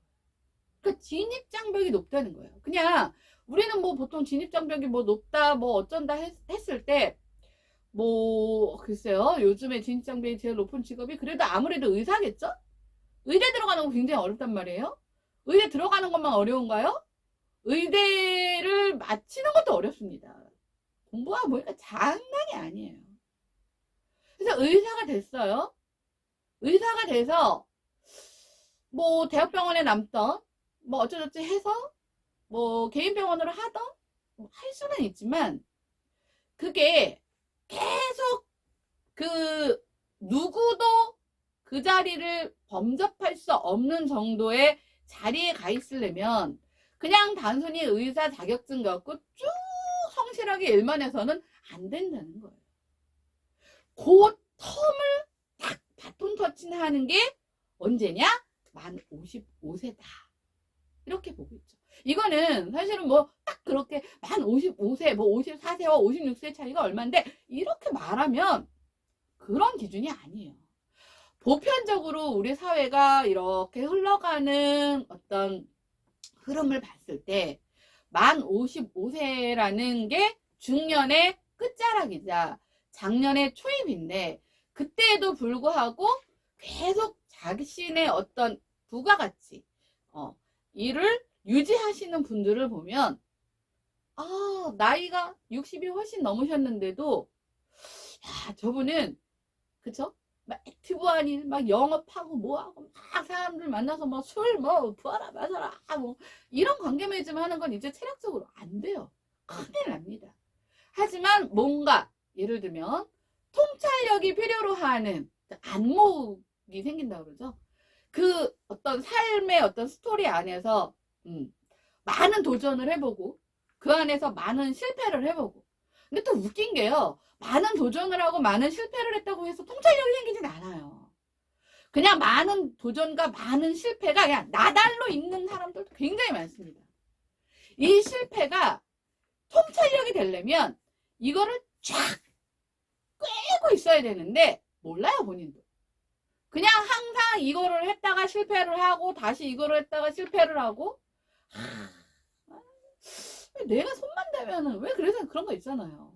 그러니까 진입장벽이 높다는 거예요. 그냥 우리는 뭐 보통 진입장벽이 뭐 높다 뭐 어쩐다 했을 때 뭐 글쎄요, 요즘에 진입장벽이 제일 높은 직업이 그래도 아무래도 의사겠죠? 의대 들어가는 거 굉장히 어렵단 말이에요. 의대 들어가는 것만 어려운가요? 의대를 마치는 것도 어렵습니다. 공부가 보니까 장난이 아니에요. 그래서 의사가 됐어요. 의사가 돼서 뭐 대학병원에 남던 뭐 어쩌저쩌 해서 뭐 개인 병원으로 하던 뭐 할 수는 있지만, 그게 계속 그 누구도 그 자리를 범접할 수 없는 정도의 자리에 가 있으려면 그냥 단순히 의사 자격증 갖고 쭉 성실하게 일만 해서는 안 된다는 거예요. 그 텀을 딱 바톤 터치하는 게 언제냐? 만 55세다. 이렇게 보고 있죠. 이거는 사실은 뭐 딱 그렇게 만 55세, 뭐 54세와 56세 차이가 얼마인데 이렇게 말하면 그런 기준이 아니에요. 보편적으로 우리 사회가 이렇게 흘러가는 어떤 흐름을 봤을 때 만 55세라는 게 중년의 끝자락이자 장년의 초입인데, 그때에도 불구하고 계속 자신의 어떤 부가가치, 일을 유지하시는 분들을 보면, 나이가 60이 훨씬 넘으셨는데도, 야, 저분은, 그쵸? 막 액티브한 일, 막 영업하고 뭐하고 막 사람들 만나서 뭐 술 뭐 부어라 마셔라 뭐 이런 관계 맺음하는 건 이제 체력적으로 안 돼요. 큰일 납니다. 하지만 뭔가 예를 들면 통찰력이 필요로 하는 안목이 생긴다고 그러죠. 그 어떤 삶의 어떤 스토리 안에서 많은 도전을 해보고 그 안에서 많은 실패를 해보고. 근데 또 웃긴 게요, 많은 도전을 하고 많은 실패를 했다고 해서 통찰력이 생기진 않아요. 그냥 많은 도전과 많은 실패가 그냥 나달로 있는 사람들도 굉장히 많습니다. 이 실패가 통찰력이 되려면 이거를 쫙 꿰고 있어야 되는데 몰라요, 본인도. 그냥 항상 이거를 했다가 실패를 하고 다시 이거를 했다가 실패를 하고, 내가 손만 대면은 왜 그래서 그런 거 있잖아요.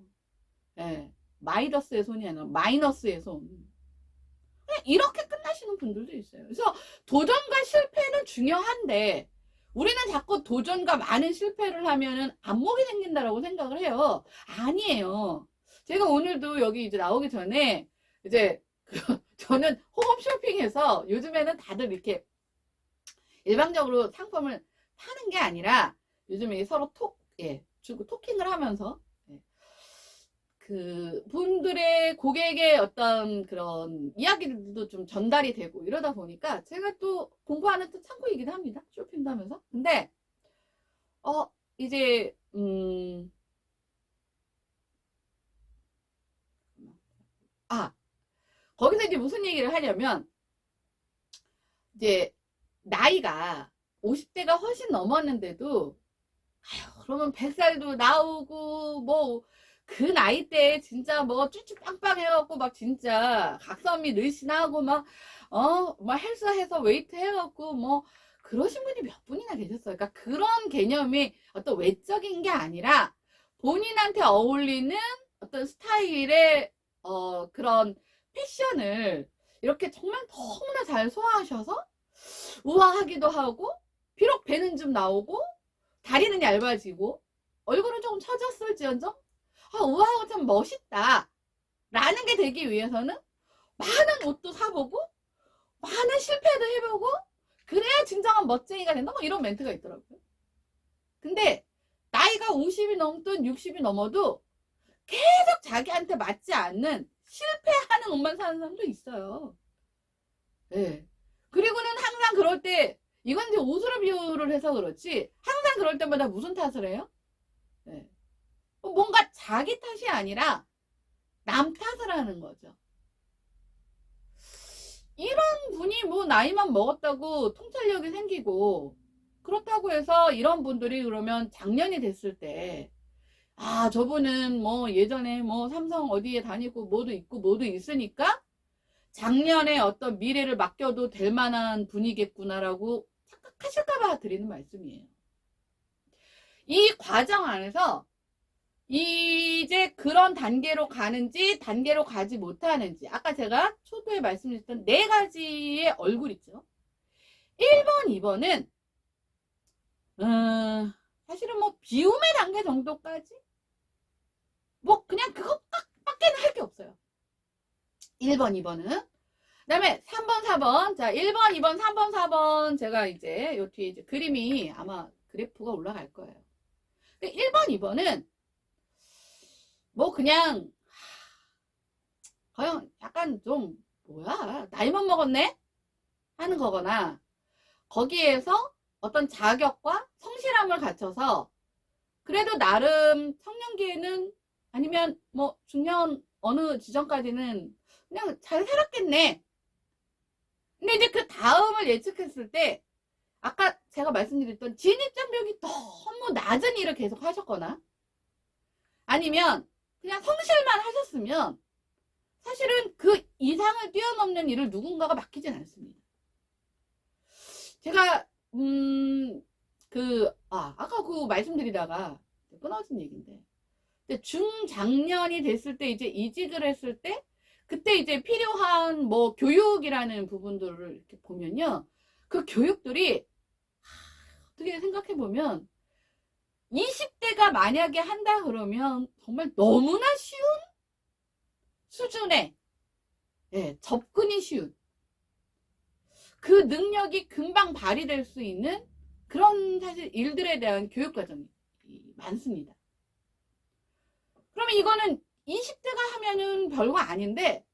예, 마이너스의 손이 아니라 마이너스의 손. 그냥 이렇게 끝나시는 분들도 있어요. 그래서 도전과 실패는 중요한데 우리는 자꾸 도전과 많은 실패를 하면은 안목이 생긴다라고 생각을 해요. 아니에요. 제가 오늘도 여기 이제 나오기 전에 이제 저는 홈쇼핑에서 요즘에는 다들 이렇게 일방적으로 상품을 파는 게 아니라 요즘에 서로 주고 토킹을 하면서 그 분들의 고객의 어떤 그런 이야기들도 좀 전달이 되고 이러다 보니까 제가 또 공부하는 또 참고이기도 합니다. 쇼핑도 하면서. 근데 이제 거기서 이제 무슨 얘기를 하냐면 이제 나이가 50대가 훨씬 넘었는데도 그러면 100살도 나오고 뭐 그 나이 때 진짜 뭐 쭈쭈빵빵 해갖고 막 진짜 각선미 늘씬하고 막 헬스해서 웨이트 해갖고 뭐 그러신 분이 몇 분이나 계셨어요. 그러니까 그런 개념이 어떤 외적인 게 아니라 본인한테 어울리는 어떤 스타일의 그런 패션을 이렇게 정말 너무나 잘 소화하셔서 우아하기도 하고 비록 배는 좀 나오고 다리는 얇아지고 얼굴은 조금 처졌을지언정 우아하고 참 멋있다 라는 게 되기 위해서는 많은 옷도 사보고 많은 실패도 해보고 그래야 진정한 멋쟁이가 된다 뭐 이런 멘트가 있더라고요. 근데 나이가 50이 넘든 60이 넘어도 계속 자기한테 맞지 않는 실패하는 옷만 사는 사람도 있어요. 네. 그리고는 항상 그럴 때 이건 이제 옷으로 비유를 해서 그렇지 항상 그럴 때마다 무슨 탓을 해요? 네. 뭔가 자기 탓이 아니라 남 탓을 하는 거죠. 이런 분이 뭐 나이만 먹었다고 통찰력이 생기고 그렇다고 해서 이런 분들이 그러면 작년이 됐을 때 저분은 뭐 예전에 뭐 삼성 어디에 다니고 뭐도 있고 뭐도 있으니까 작년에 어떤 미래를 맡겨도 될 만한 분이겠구나라고 착각하실까봐 드리는 말씀이에요. 이 과정 안에서 이제 그런 단계로 가는지 단계로 가지 못하는지 아까 제가 초도에 말씀드렸던 4가지의 얼굴 있죠. 1번, 2번은 사실은 뭐 비움의 단계 정도까지 뭐 그냥 그것밖에는 할 게 없어요. 1번, 2번은. 그 다음에 3번, 4번. 자, 1번, 2번, 3번, 4번. 제가 이제 요 뒤에 이제 그림이 아마 그래프가 올라갈 거예요. 근데 1번, 2번은 뭐 그냥 약간 좀 뭐야 나이만 먹었네 하는 거거나 거기에서 어떤 자격과 성실함을 갖춰서 그래도 나름 청년기에는 아니면 뭐 중년 어느 지점까지는 그냥 잘 살았겠네. 근데 이제 그 다음을 예측했을 때 아까 제가 말씀드렸던 진입장벽이 너무 낮은 일을 계속 하셨거나 아니면 그냥 성실만 하셨으면 사실은 그 이상을 뛰어넘는 일을 누군가가 맡기진 않습니다. 제가 아까 그 말씀드리다가 끊어진 얘기인데 중장년이 됐을 때 이제 이직을 했을 때 그때 이제 필요한 뭐 교육이라는 부분들을 이렇게 보면요. 그 교육들이 어떻게 생각해 보면 20대가 만약에 한다 그러면 정말 너무나 쉬운 수준의 예, 접근이 쉬운 그 능력이 금방 발휘될 수 있는 그런 사실 일들에 대한 교육 과정이 많습니다. 그러면 이거는 20대가 하면은 별거 아닌데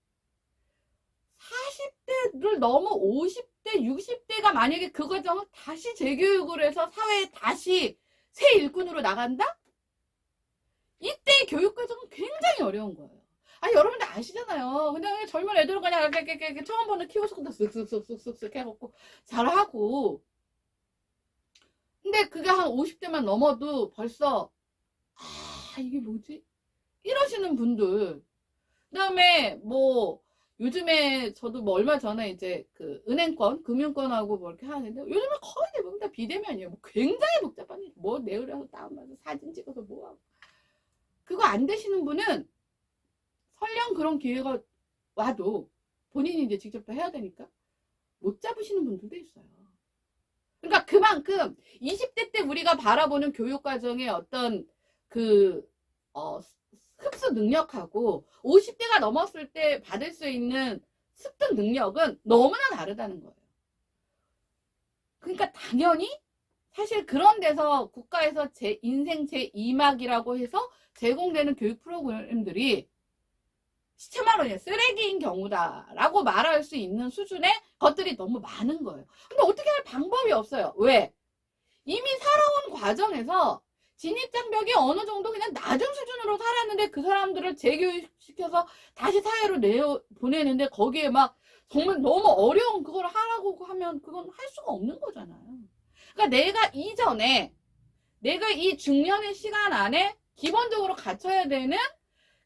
40대를 넘어 50대, 60대가 만약에 그 과정을 다시 재교육을 해서 사회에 다시 새 일꾼으로 나간다? 이때 교육 과정은 굉장히 어려운 거예요. 여러분들 아시잖아요. 그냥 젊은 애들은 그냥 이렇게 처음 보는 키워서부터 쓱쓱쓱쓱쓱 해갖고 잘하고. 근데 그게 한 50대만 넘어도 벌써 이게 뭐지? 이러시는 분들. 그 다음에 뭐 요즘에 저도 뭐 얼마 전에 이제 그 은행권, 금융권하고 뭐 이렇게 하는데 요즘에 거의 대부분 다 비대면이에요. 뭐 굉장히 복잡한 일. 뭐 내으려서 다운받아서 사진 찍어서 뭐 하고. 그거 안 되시는 분은 설령 그런 기회가 와도 본인이 이제 직접 다 해야 되니까 못 잡으시는 분들도 있어요. 그러니까 그만큼 20대 때 우리가 바라보는 교육과정의 어떤 그 흡수 능력하고 50대가 넘었을 때 받을 수 있는 습득 능력은 너무나 다르다는 거예요. 그러니까 당연히 사실 그런 데서 국가에서 제 인생 제2막이라고 해서 제공되는 교육 프로그램들이 시체말로는 쓰레기인 경우다라고 말할 수 있는 수준의 것들이 너무 많은 거예요. 근데 어떻게 할 방법이 없어요. 왜? 이미 살아온 과정에서 진입장벽이 어느 정도 그냥 낮은 수준으로 살았는데 그 사람들을 재교육시켜서 다시 사회로 보내는데 거기에 막 정말 너무 어려운 그걸 하라고 하면 그건 할 수가 없는 거잖아요. 그러니까 내가 이전에 내가 이 중년의 시간 안에 기본적으로 갖춰야 되는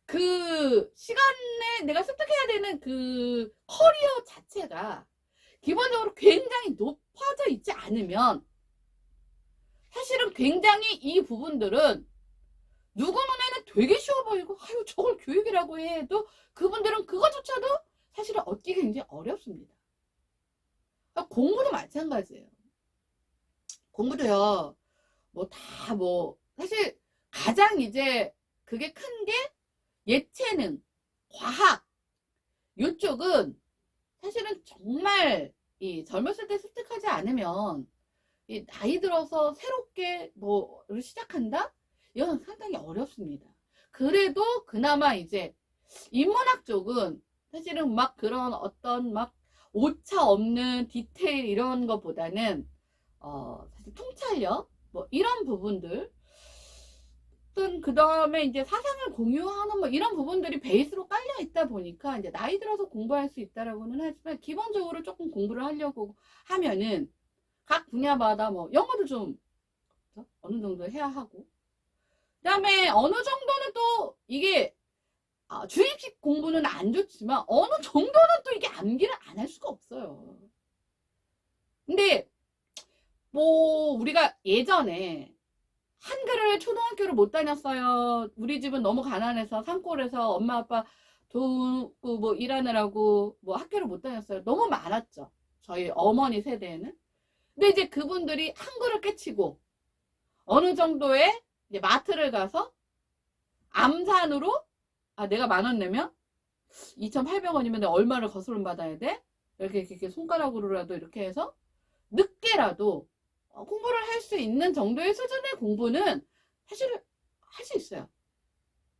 그 시간에 내가 습득해야 되는 그 커리어 자체가 기본적으로 굉장히 높아져 있지 않으면 사실은 굉장히 이 부분들은 누구 눈에는 되게 쉬워 보이고 저걸 교육이라고 해도 그분들은 그것조차도 사실은 얻기 굉장히 어렵습니다. 공부도 마찬가지예요. 공부도요. 사실 가장 이제 그게 큰 게 예체능, 과학 이쪽은 사실은 정말 이 젊었을 때 습득하지 않으면 이 나이 들어서 새롭게 뭐를 시작한다? 이건 상당히 어렵습니다. 그래도 그나마 이제 인문학 쪽은 사실은 막 그런 어떤 막 오차 없는 디테일 이런 것보다는 사실 통찰력 뭐 이런 부분들 그 다음에 이제 사상을 공유하는 뭐 이런 부분들이 베이스로 깔려 있다 보니까 이제 나이 들어서 공부할 수 있다라고는 하지만 기본적으로 조금 공부를 하려고 하면은 각 분야마다 뭐 영어도 좀 어느 정도 해야 하고 그 다음에 어느 정도는 또 이게 주입식 공부는 안 좋지만 어느 정도는 또 이게 암기를 안 할 수가 없어요. 근데 뭐 우리가 예전에 한글을 초등학교를 못 다녔어요. 우리 집은 너무 가난해서 산골에서 엄마 아빠 도우고 뭐 일하느라고 뭐 학교를 못 다녔어요. 너무 많았죠. 저희 어머니 세대에는. 근데 이제 그분들이 한글을 깨치고 어느 정도의 이제 마트를 가서 암산으로 내가 10,000원 내면 2,800원이면 내가 얼마를 거스름 받아야 돼? 이렇게 손가락으로라도 이렇게 해서 늦게라도 공부를 할 수 있는 정도의 수준의 공부는 사실 할 수 있어요.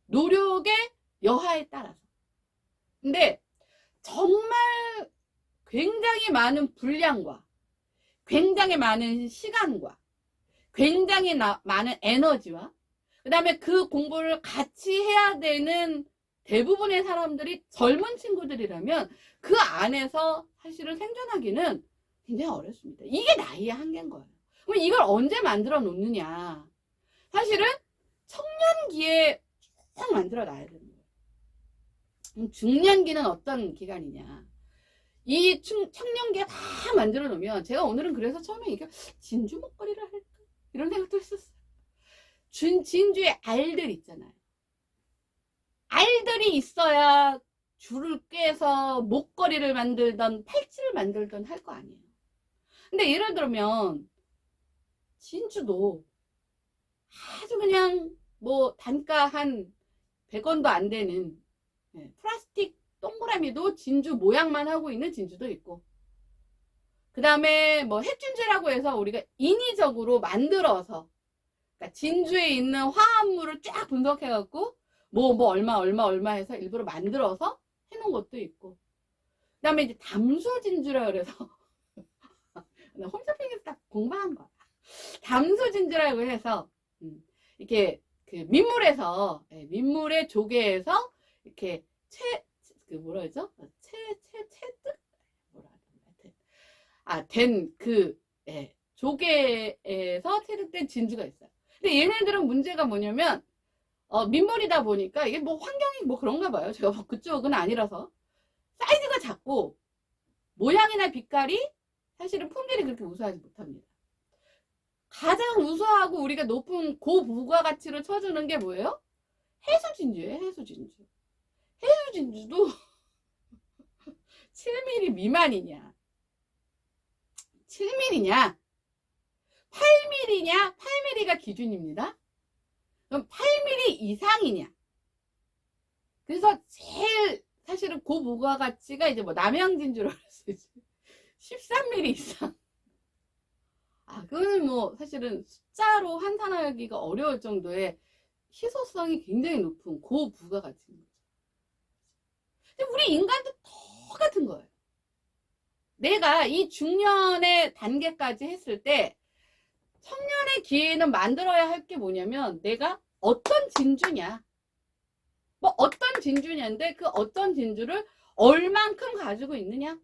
노력의 여하에 따라서. 근데 정말 굉장히 많은 분량과 굉장히 많은 시간과 굉장히 많은 에너지와 그 다음에 그 공부를 같이 해야 되는 대부분의 사람들이 젊은 친구들이라면 그 안에서 사실은 생존하기는 굉장히 어렵습니다. 이게 나이의 한계인 거예요. 그럼 이걸 언제 만들어 놓느냐. 사실은 청년기에 쭉 만들어 놔야 되는 거예요. 중년기는 어떤 기간이냐. 이 청년기에 다 만들어 놓으면 제가 오늘은 그래서 처음에 이게 진주 목걸이를 할까? 이런 생각도 했었어요. 진주에 알들 있잖아요. 알들이 있어야 줄을 꿰서 목걸이를 만들던 팔찌를 만들던 할 거 아니에요. 근데 예를 들면 진주도 아주 그냥 뭐 단가 한 100원도 안 되는 플라스틱 동그라미도 진주 모양만 하고 있는 진주도 있고, 그 다음에 뭐 핵진주라고 해서 우리가 인위적으로 만들어서, 그러니까 진주에 있는 화합물을 쫙 분석해갖고 뭐 얼마 해서 일부러 만들어서 해놓은 것도 있고, 그 다음에 이제 담소진주라 그래서 홈쇼핑에서 딱 공부한 거야. 담소진주라고 해서 이렇게 그 민물에서, 민물의 조개에서 이렇게 그 뭐라 그러죠? 채득? 뭐라 하여튼 된 그 조개에서 채득된 진주가 있어요. 근데 얘네들은 문제가 뭐냐면 민물이다 보니까 이게 뭐 환경이 뭐 그런가 봐요. 제가 뭐 그쪽은 아니라서 사이즈가 작고 모양이나 빛깔이 사실은 품질이 그렇게 우수하지 못합니다. 가장 우수하고 우리가 높은 고부가가치로 쳐주는 게 뭐예요? 해수진주예요. 해수진주. 해수진주도 7mm 미만이냐 7mm냐 8mm냐 8mm가 기준입니다. 그럼 8mm 이상이냐. 그래서 제일 사실은 고부가가치가 이제 뭐 남양진주로 할 수 있지. 13mm 이상. 그거는 뭐 사실은 숫자로 환산하기가 어려울 정도의 희소성이 굉장히 높은 고부가가치인 거죠. 근데 우리 인간도 똑같은 거예요. 내가 이 중년의 단계까지 했을 때 청년의 기회는 만들어야 할 게 뭐냐면 내가 어떤 진주냐, 뭐 어떤 진주냐인데 그 어떤 진주를 얼만큼 가지고 있느냐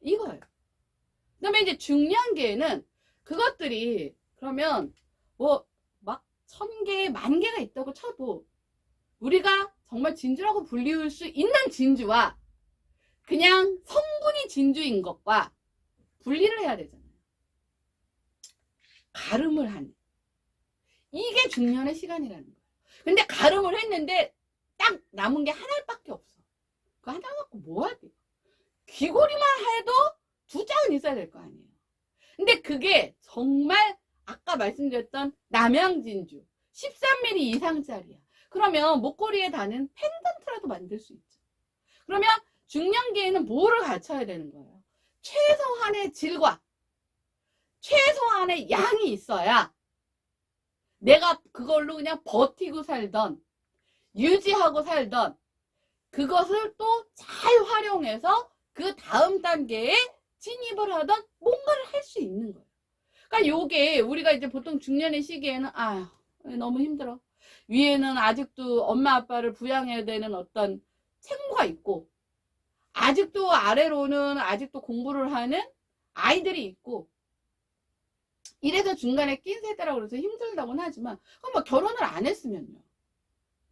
이거예요. 그 다음에 이제 중년기에는 그것들이 그러면 뭐 막 1000개, 10,000개가 있다고 쳐도 우리가 정말 진주라고 불리울 수 있는 진주와 그냥 성분이 진주인 것과 분리를 해야 되잖아요. 가름을 하는. 이게 중년의 시간이라는 거예요. 근데 가름을 했는데 딱 남은 게 하나밖에 없어. 그 하나 갖고 뭐 해야 돼요? 귀고리만 해도 2장은 있어야 될 거 아니에요. 근데 그게 정말 아까 말씀드렸던 남양진주 13mm 이상짜리야. 그러면 목걸이에 다는 펜던트라도 만들 수 있죠. 그러면 중년기에는 뭐를 갖춰야 되는 거예요? 최소한의 질과 최소한의 양이 있어야 내가 그걸로 그냥 버티고 살던 유지하고 살던 그것을 또 잘 활용해서 그 다음 단계에 진입을 하던 뭔가를 할 수 있는 거예요. 그러니까 요게 우리가 이제 보통 중년의 시기에는 너무 힘들어. 위에는 아직도 엄마 아빠를 부양해야 되는 어떤 책무가 있고 아직도 아래로는 아직도 공부를 하는 아이들이 있고 이래서 중간에 낀 세대라고 그래서 힘들다고는 하지만 그럼 뭐 결혼을 안 했으면요.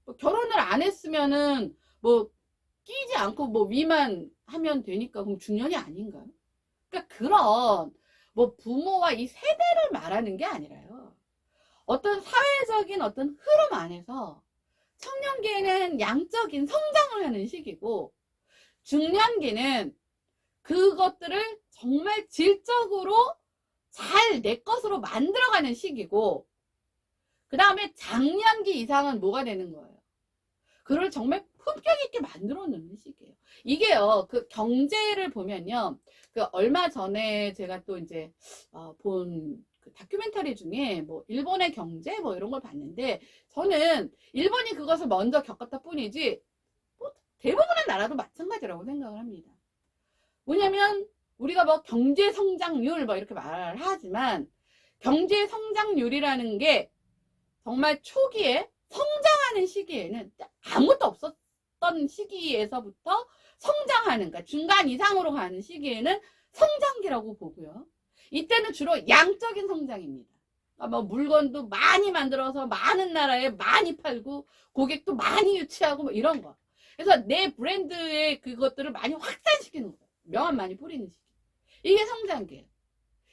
뭐 결혼을 안 했으면은 뭐 끼지 않고 뭐 위만 하면 되니까 그럼 중년이 아닌가요? 그러니까 그런 뭐 부모와 이 세대를 말하는 게 아니라요. 어떤 사회적인 어떤 흐름 안에서 청년기에는 양적인 성장을 하는 시기고 중년기는 그것들을 정말 질적으로 잘 내 것으로 만들어가는 시기고 그 다음에 장년기 이상은 뭐가 되는 거예요? 그걸 정말 품격 있게 만들어 놓는 시기예요. 이게요, 그 경제를 보면요, 그 얼마 전에 제가 또 이제 본 그 다큐멘터리 중에 뭐 일본의 경제 뭐 이런 걸 봤는데 저는 일본이 그것을 먼저 겪었다 뿐이지 뭐 대부분의 나라도 마찬가지라고 생각을 합니다. 뭐냐면 우리가 뭐 경제 성장률 뭐 이렇게 말을 하지만 경제 성장률이라는 게 정말 초기에 성장하는 시기에는 아무것도 없었던 시기에서부터 성장하는, 그러니까 중간 이상으로 가는 시기에는 성장기라고 보고요. 이때는 주로 양적인 성장입니다. 그러니까 뭐 물건도 많이 만들어서 많은 나라에 많이 팔고 고객도 많이 유치하고 뭐 이런 거. 그래서 내 브랜드의 그것들을 많이 확산시키는 거예요. 명함 많이 뿌리는 시기. 이게 성장기예요.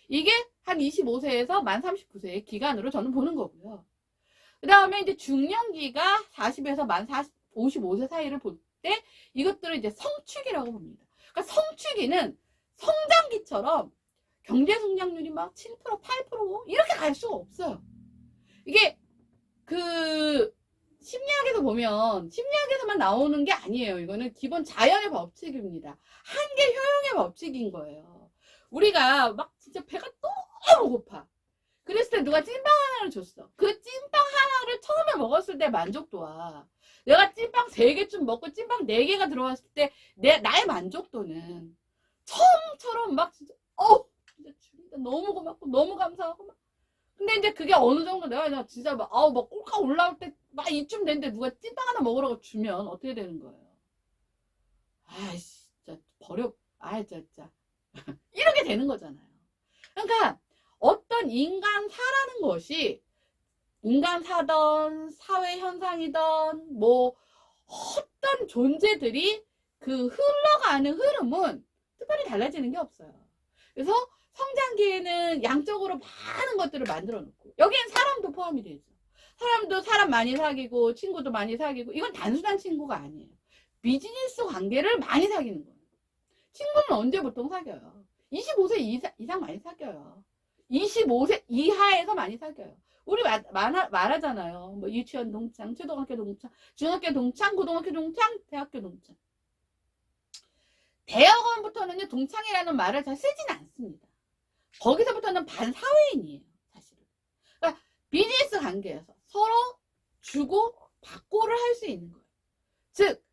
이게 한 25세에서 만 39세의 기간으로 저는 보는 거고요. 그 다음에 이제 중년기가 40에서 만 55세 사이를 볼 때 이것들을 이제 성취기라고 봅니다. 그러니까 성취기는 성장기처럼 경제 성장률이 막 7%, 8% 이렇게 갈 수가 없어요. 이게 그 심리학에서 보면 심리학에서만 나오는 게 아니에요. 이거는 기본 자연의 법칙입니다. 한계 효용의 법칙인 거예요. 우리가 막 진짜 배가 너무 고파. 그랬을 때 누가 찐빵 하나를 줬어. 그 찐빵 하나를 처음에 먹었을 때 만족도와 내가 찐빵 3개쯤 먹고 찐빵 4개가 들어왔을 때 나의 만족도는 처음처럼 막 진짜 진짜 죽인다. 너무 고맙고 너무 감사하고 막. 근데 이제 그게 어느 정도 내가 진짜 막 막 꼴깍 올라올 때 막 이쯤 됐는데 누가 찐빵 하나 먹으라고 주면 어떻게 되는 거예요? 아이씨 진짜 버려. 진짜 이렇게 되는 거잖아요. 그러니까 어떤 인간사라는 것이 인간사던 사회현상이던 뭐 어떤 존재들이 그 흘러가는 흐름은 특별히 달라지는 게 없어요. 그래서 성장기에는 양적으로 많은 것들을 만들어 놓고 여기엔 사람도 포함이 되죠. 사람도 사람 많이 사귀고 친구도 많이 사귀고 이건 단순한 친구가 아니에요. 비즈니스 관계를 많이 사귀는 거예요. 친구는 언제 보통 사귀어요? 25세 이상 많이 사귀어요. 25세 이하에서 많이 사귀어요. 우리 말하잖아요. 뭐 유치원 동창, 초등학교 동창, 중학교 동창, 고등학교 동창, 대학교 동창. 대학원부터는요 동창이라는 말을 잘 쓰지는 않습니다. 거기서부터는 반사회인이에요. 사실은. 그러니까 비즈니스 관계에서 서로 주고 받고를 할 수 있는 거예요. 즉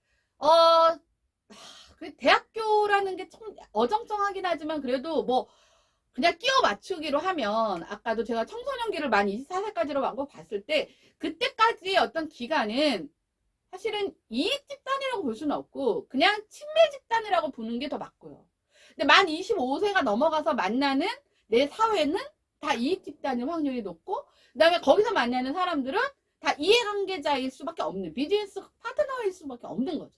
대학교라는 게 참 어정쩡하긴 하지만 그래도 뭐 그냥 끼워 맞추기로 하면 아까도 제가 청소년기를 만 24세까지로 하고 봤을 때 그때까지의 어떤 기간은 사실은 이익 집단이라고 볼 수는 없고 그냥 친밀 집단이라고 보는 게 더 맞고요. 근데 만 25세가 넘어가서 만나는 내 사회는 다 이익 집단일 확률이 높고 그 다음에 거기서 만나는 사람들은 다 이해관계자일 수밖에 없는 비즈니스 파트너일 수밖에 없는 거죠.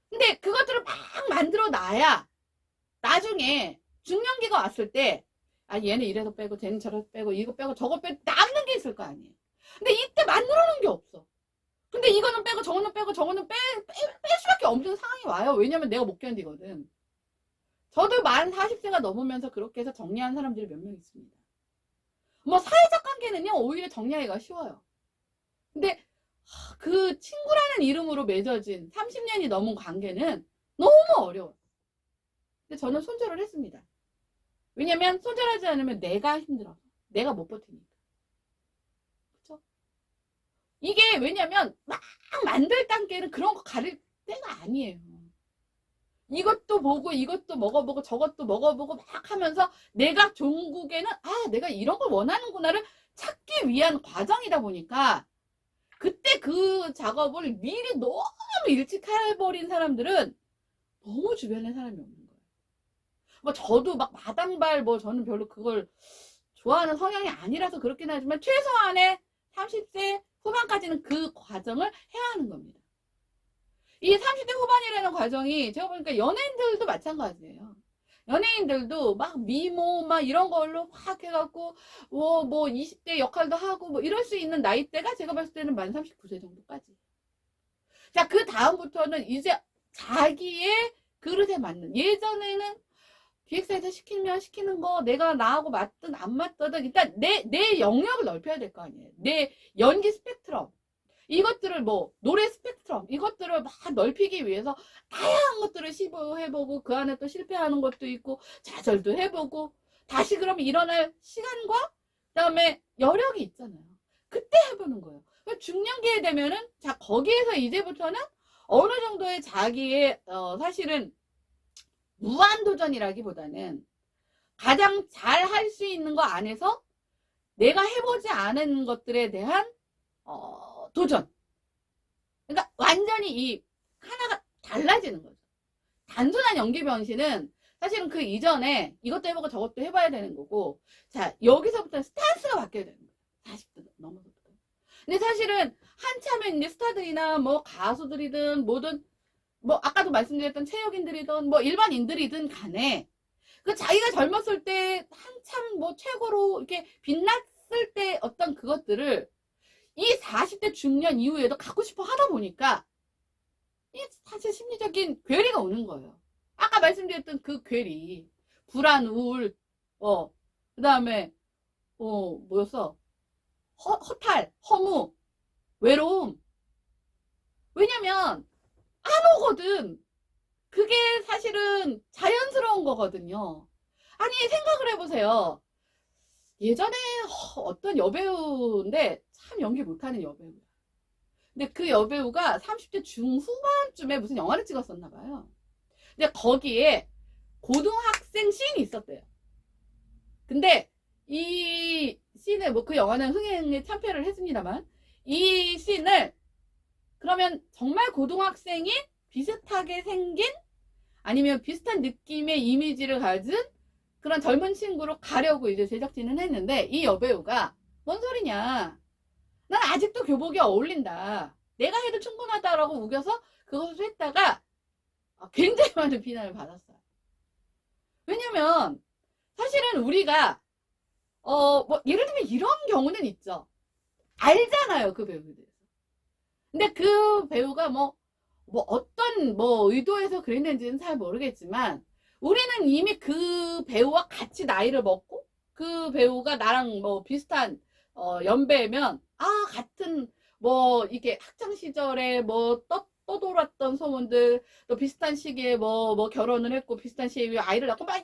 근데 그것들을 막 만들어 놔야 나중에 중년기가 왔을 때 얘는 이래서 빼고 쟤는 저래서 빼고 이거 빼고 저거 빼고 남는 게 있을 거 아니에요. 근데 이때 만들어 놓은 게 없어. 근데 이거는 빼고 저거는 빼고 저거는 뺄 수밖에 없는 상황이 와요. 왜냐면 내가 못 견디거든. 저도 만 40세가 넘으면서 그렇게 해서 정리한 사람들이 몇 명 있습니다. 뭐 사회적 관계는요 오히려 정리하기가 쉬워요. 근데 그 친구라는 이름으로 맺어진 30년이 넘은 관계는 너무 어려워요. 근데 저는 손절을 했습니다. 왜냐면 손절하지 않으면 내가 힘들어. 내가 못 버티니까. 그쵸? 이게 왜냐면 막 만들 단계는 그런 거 가릴 때가 아니에요. 이것도 보고 이것도 먹어보고 저것도 먹어보고 막 하면서 내가 종국에는 내가 이런 걸 원하는구나를 찾기 위한 과정이다 보니까 그때 그 작업을 미리 너무 일찍 해버린 사람들은 너무 주변에 사람이 없는 거예요. 뭐 저도 막 마당발 저는 별로 그걸 좋아하는 성향이 아니라서 그렇긴 하지만 최소한의 30세 후반까지는 그 과정을 해야 하는 겁니다. 이 30대 후반이라는 과정이 제가 보니까 연예인들도 마찬가지예요. 연예인들도 막 미모 막 이런 걸로 확 해갖고 뭐 20대 역할도 하고 뭐 이럴 수 있는 나이대가 제가 봤을 때는 만 39세 정도까지. 자, 그 다음부터는 이제 자기의 그릇에 맞는, 예전에는 기획사에서 시키는 거 내가 나하고 맞든 안 맞든 일단 내 영역을 넓혀야 될 거 아니에요. 내 연기 스펙트럼 이것들을 노래 스펙트럼 이것들을 막 넓히기 위해서 다양한 것들을 시도해보고 그 안에 또 실패하는 것도 있고 좌절도 해보고 다시 그럼 일어날 시간과 그 다음에 여력이 있잖아요. 그때 해보는 거예요. 중년기에 되면은 자 거기에서 이제부터는 어느 정도의 자기의 사실은 무한도전이라기보다는 가장 잘 할 수 있는 거 안에서 내가 해보지 않은 것들에 대한 도전. 그러니까 완전히 이 하나가 달라지는 거죠. 단순한 연기 변신은 사실은 그 이전에 이것도 해보고 저것도 해봐야 되는 거고, 자 여기서부터 스탠스가 바뀌어야 되는 거예요. 40대 넘어서부터. 근데 사실은 한참에 이제 스타들이나 뭐 가수들이든 뭐든 아까도 말씀드렸던 체육인들이든 일반인들이든 간에 그 자기가 젊었을 때 한참 최고로 이렇게 빛났을 때 어떤 그것들을 이 40대 중년 이후에도 갖고 싶어 하다 보니까 이 사실 심리적인 괴리가 오는 거예요. 아까 말씀드렸던 그 괴리, 불안, 우울, 그 다음에 뭐였어? 허탈, 허무, 외로움, 왜냐면 안 오거든. 그게 사실은 자연스러운 거거든요. 아니 생각을 해보세요. 예전에 어떤 여배우인데 참 연기 못하는 여배우야. 근데 그 여배우가 30대 중후반쯤에 무슨 영화를 찍었었나 봐요. 근데 거기에 고등학생 씬이 있었대요. 근데 이 씬에 뭐 그 영화는 흥행에 참패를 했습니다만 이 씬을 그러면 정말 고등학생이 비슷하게 생긴 아니면 비슷한 느낌의 이미지를 가진 그런 젊은 친구로 가려고 이제 제작진은 했는데 이 여배우가 뭔 소리냐, 난 아직도 교복이 어울린다, 내가 해도 충분하다라고 우겨서 그것을 했다가 굉장히 많은 비난을 받았어요. 왜냐면 사실은 우리가 뭐 예를 들면 이런 경우는 있죠. 알잖아요, 그 배우에 대해서. 근데 그 배우가 뭐 어떤 뭐 의도에서 그랬는지는 잘 모르겠지만 우리는 이미 그 배우와 같이 나이를 먹고 그 배우가 나랑 뭐 비슷한 연배면 같은 뭐 이게 학창 시절에 뭐 떠돌았던 소문들, 또 비슷한 시기에 뭐 결혼을 했고 비슷한 시기에 아이를 낳고 막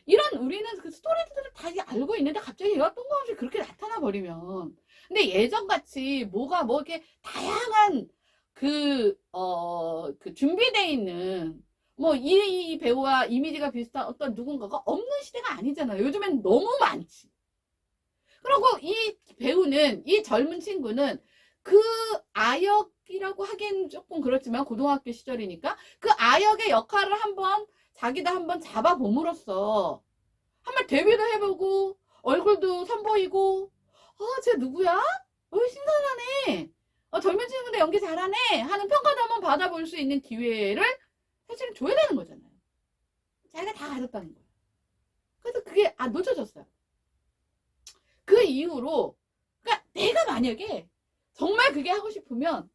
이런 우리는 그 스토리들을 다 알고 있는데 갑자기 얘가 뜬금없이 그렇게 나타나 버리면, 근데 예전같이 뭐가 뭐 이렇게 다양한 그 준비되어 있는 뭐 이 배우와 이미지가 비슷한 어떤 누군가가 없는 시대가 아니잖아요. 요즘엔 너무 많지. 그리고 이 배우는, 이 젊은 친구는 그 아역이라고 하기엔 조금 그렇지만 고등학교 시절이니까 그 아역의 역할을 한번 자기도 한번 잡아봄으로써 한번 데뷔도 해보고 얼굴도 선보이고 쟤 누구야? 신선하네. 젊은 친구인데 연기 잘하네 하는 평가도 한번 받아볼 수 있는 기회를 사실은 줘야 되는 거잖아요. 자기가 다 가졌다는 거예요. 그래서 그게 놓쳐졌어요. 그 이후로 그러니까 내가 만약에 정말 그게 하고 싶으면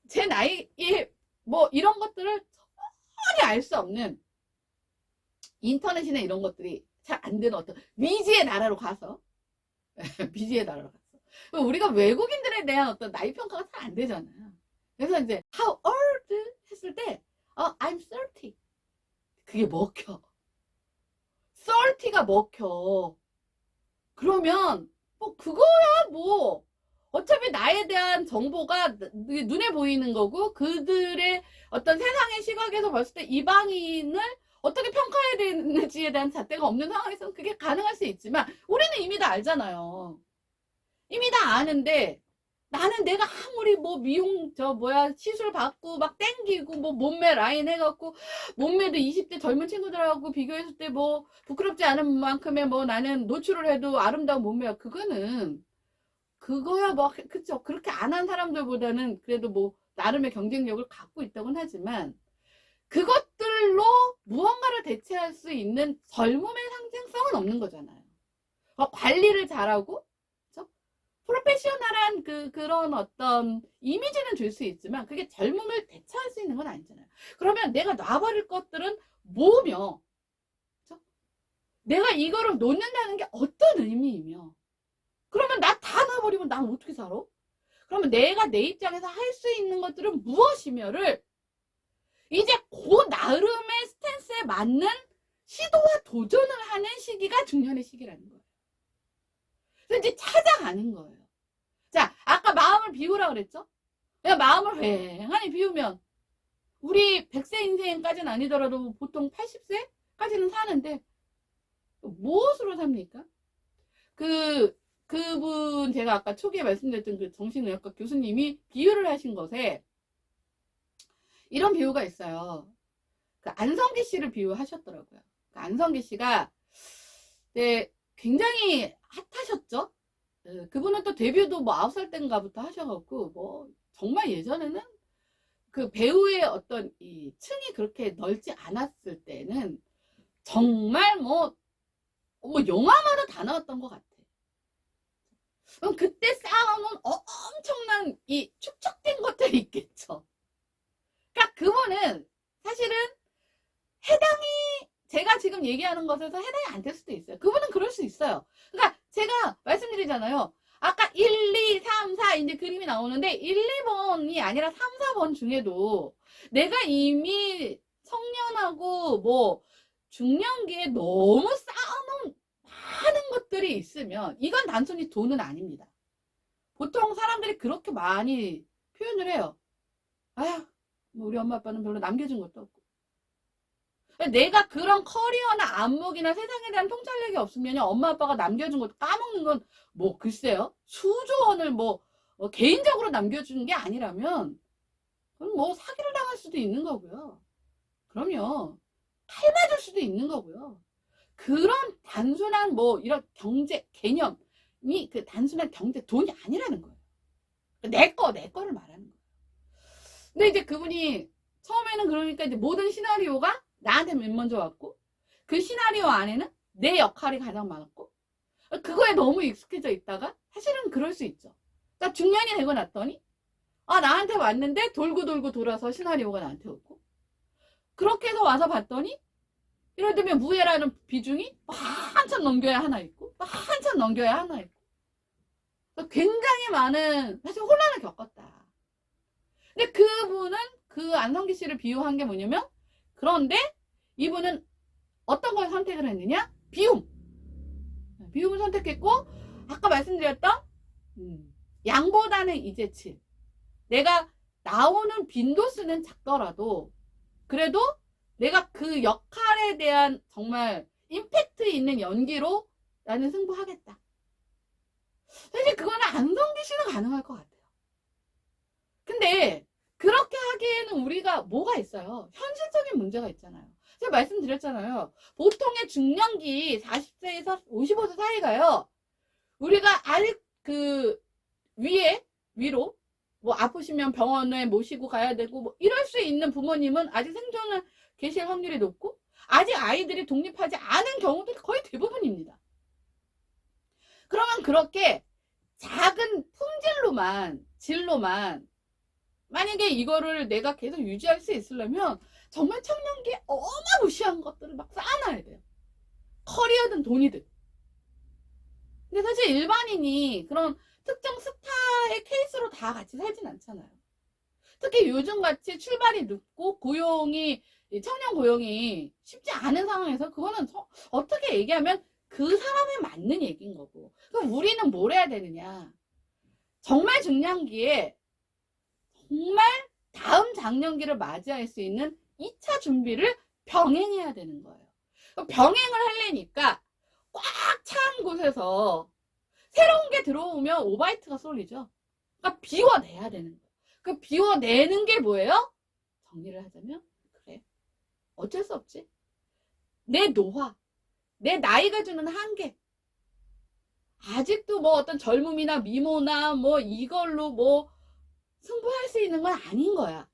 제 나이에 뭐 이런 것들을 전혀 알 수 없는 인터넷이나 이런 것들이 잘 안 되는 어떤 미지의 나라로 가서 미지의 나라로 갔어. 우리가 외국인들에 대한 어떤 나이 평가가 잘 안 되잖아요. 그래서 이제 how old 했을 때 I'm 30. 그게 먹혀. 30가 먹혀. 그러면 뭐 그거야 뭐 어차피 나에 대한 정보가 눈에 보이는 거고 그들의 어떤 세상의 시각에서 봤을 때 이방인을 어떻게 평가해야 되는지에 대한 잣대가 없는 상황에서는 그게 가능할 수 있지만 우리는 이미 다 알잖아요. 이미 다 아는데 나는 내가 아무리 뭐 미용 시술 받고 막 땡기고 뭐 몸매 라인 해갖고 몸매도 20대 젊은 친구들하고 비교했을 때 뭐 부끄럽지 않은 만큼의 뭐 나는 노출을 해도 아름다운 몸매야. 그거야 뭐 그쵸. 그렇게 안 한 사람들보다는 그래도 뭐 나름의 경쟁력을 갖고 있다고는 하지만 그것들로 무언가를 대체할 수 있는 젊음의 상징성은 없는 거잖아요. 관리를 잘하고 프로페셔널한 그런 어떤 이미지는 줄 수 있지만 그게 젊음을 대체할 수 있는 건 아니잖아요. 그러면 내가 놔버릴 것들은 뭐며, 그쵸? 내가 이거를 놓는다는 게 어떤 의미이며, 그러면 나 다 놔버리면 난 어떻게 살아? 그러면 내가 내 입장에서 할 수 있는 것들은 무엇이며를 이제 그 나름의 스탠스에 맞는 시도와 도전을 하는 시기가 중년의 시기라는 거예요. 그래서 이제 찾아가는 거예요. 자, 아까 마음을 비우라 그랬죠? 그냥 마음을 휑하니 비우면 우리 100세 인생까지는 아니더라도 보통 80세까지는 사는데 무엇으로 삽니까? 그분 제가 아까 초기에 말씀드렸던 그 정신의학과 교수님이 비유를 하신 것에 이런 비유가 있어요. 그 안성기 씨를 비유하셨더라고요. 그 안성기 씨가 굉장히 핫하셨죠? 그분은 또 데뷔도 뭐 9살 때인가부터 하셔갖고 뭐 정말 예전에는 그 배우의 어떤 이 층이 그렇게 넓지 않았을 때는 정말 뭐 영화마다 다 나왔던 것 같아. 그럼 그때 쌓아놓은 엄청난 이 축적된 것들이 있겠죠. 그러니까 그분은 사실은 제가 지금 얘기하는 것에서 해당이 안 될 수도 있어요. 그분은 그럴 수 있어요. 그러니까 제가 말씀드리잖아요. 아까 1, 2, 3, 4 이제 그림이 나오는데 1, 2번이 아니라 3, 4번 중에도 내가 이미 청년하고 뭐 중년기에 너무 쌓아놓은 많은 것들이 있으면 이건 단순히 돈은 아닙니다. 보통 사람들이 그렇게 많이 표현을 해요. 아휴, 뭐 우리 엄마 아빠는 별로 남겨준 것도 없고. 내가 그런 커리어나 안목이나 세상에 대한 통찰력이 없으면 엄마 아빠가 남겨준 것도 까먹는 건 뭐 글쎄요. 수조 원을 뭐 개인적으로 남겨주는 게 아니라면 그럼 뭐 사기를 당할 수도 있는 거고요. 그럼요. 칼 맞을 수도 있는 거고요. 그런 단순한 뭐 이런 경제 개념이 그 단순한 경제 돈이 아니라는 거예요. 내 거를 말하는 거예요. 근데 이제 그분이 처음에는 그러니까 이제 모든 시나리오가 나한테 맨 먼저 왔고 그 시나리오 안에는 내 역할이 가장 많았고 그거에 너무 익숙해져 있다가 사실은 그럴 수 있죠. 그러니까 중년이 되고 났더니 나한테 왔는데 돌고 돌고 돌아서 시나리오가 나한테 오고 그렇게 해서 와서 봤더니 예를 들면 무예라는 비중이 한참 넘겨야 하나 있고 한참 넘겨야 하나 있고 굉장히 많은 사실 혼란을 겪었다. 근데 그분은 그 안성기 씨를 비유한 게 뭐냐면 그런데 이분은 어떤 걸 선택을 했느냐? 비움을 선택했고 아까 말씀드렸던 양보다는 이재칠. 내가 나오는 빈도수는 작더라도 그래도 내가 그 역할에 대한 정말 임팩트 있는 연기로 나는 승부하겠다. 사실 그거는 안성기 씨는 가능할 것 같아요. 근데 그렇게 하기에는 우리가 뭐가 있어요? 현실적인 문제가 있잖아요. 제가 말씀드렸잖아요. 보통의 중년기 40세에서 55세 사이가요. 우리가 위로 뭐 아프시면 병원에 모시고 가야 되고 뭐 이럴 수 있는 부모님은 아직 생존을 계실 확률이 높고 아직 아이들이 독립하지 않은 경우들이 거의 대부분입니다. 그러면 그렇게 작은 질로만 만약에 이거를 내가 계속 유지할 수 있으려면 정말 청년기에 어마무시한 것들을 막 쌓아놔야 돼요. 커리어든 돈이든. 근데 사실 일반인이 그런 특정 스타의 케이스로 다 같이 살진 않잖아요. 특히 요즘같이 출발이 늦고 청년 고용이 쉽지 않은 상황에서 그거는 어떻게 얘기하면 그 사람에 맞는 얘기인 거고. 그럼 우리는 뭘 해야 되느냐. 정말 중년기에 정말 다음 장년기를 맞이할 수 있는 2차 준비를 병행해야 되는 거예요. 병행을 하려니까 꽉 찬 곳에서 새로운 게 들어오면 오바이트가 쏠리죠. 그러니까 비워내야 되는 거예요. 그 비워내는 게 뭐예요? 정리를 하자면 그래. 어쩔 수 없지. 내 노화, 내 나이가 주는 한계. 아직도 뭐 어떤 젊음이나 미모나 뭐 이걸로 뭐 승부할 수 있는 건 아닌 거야.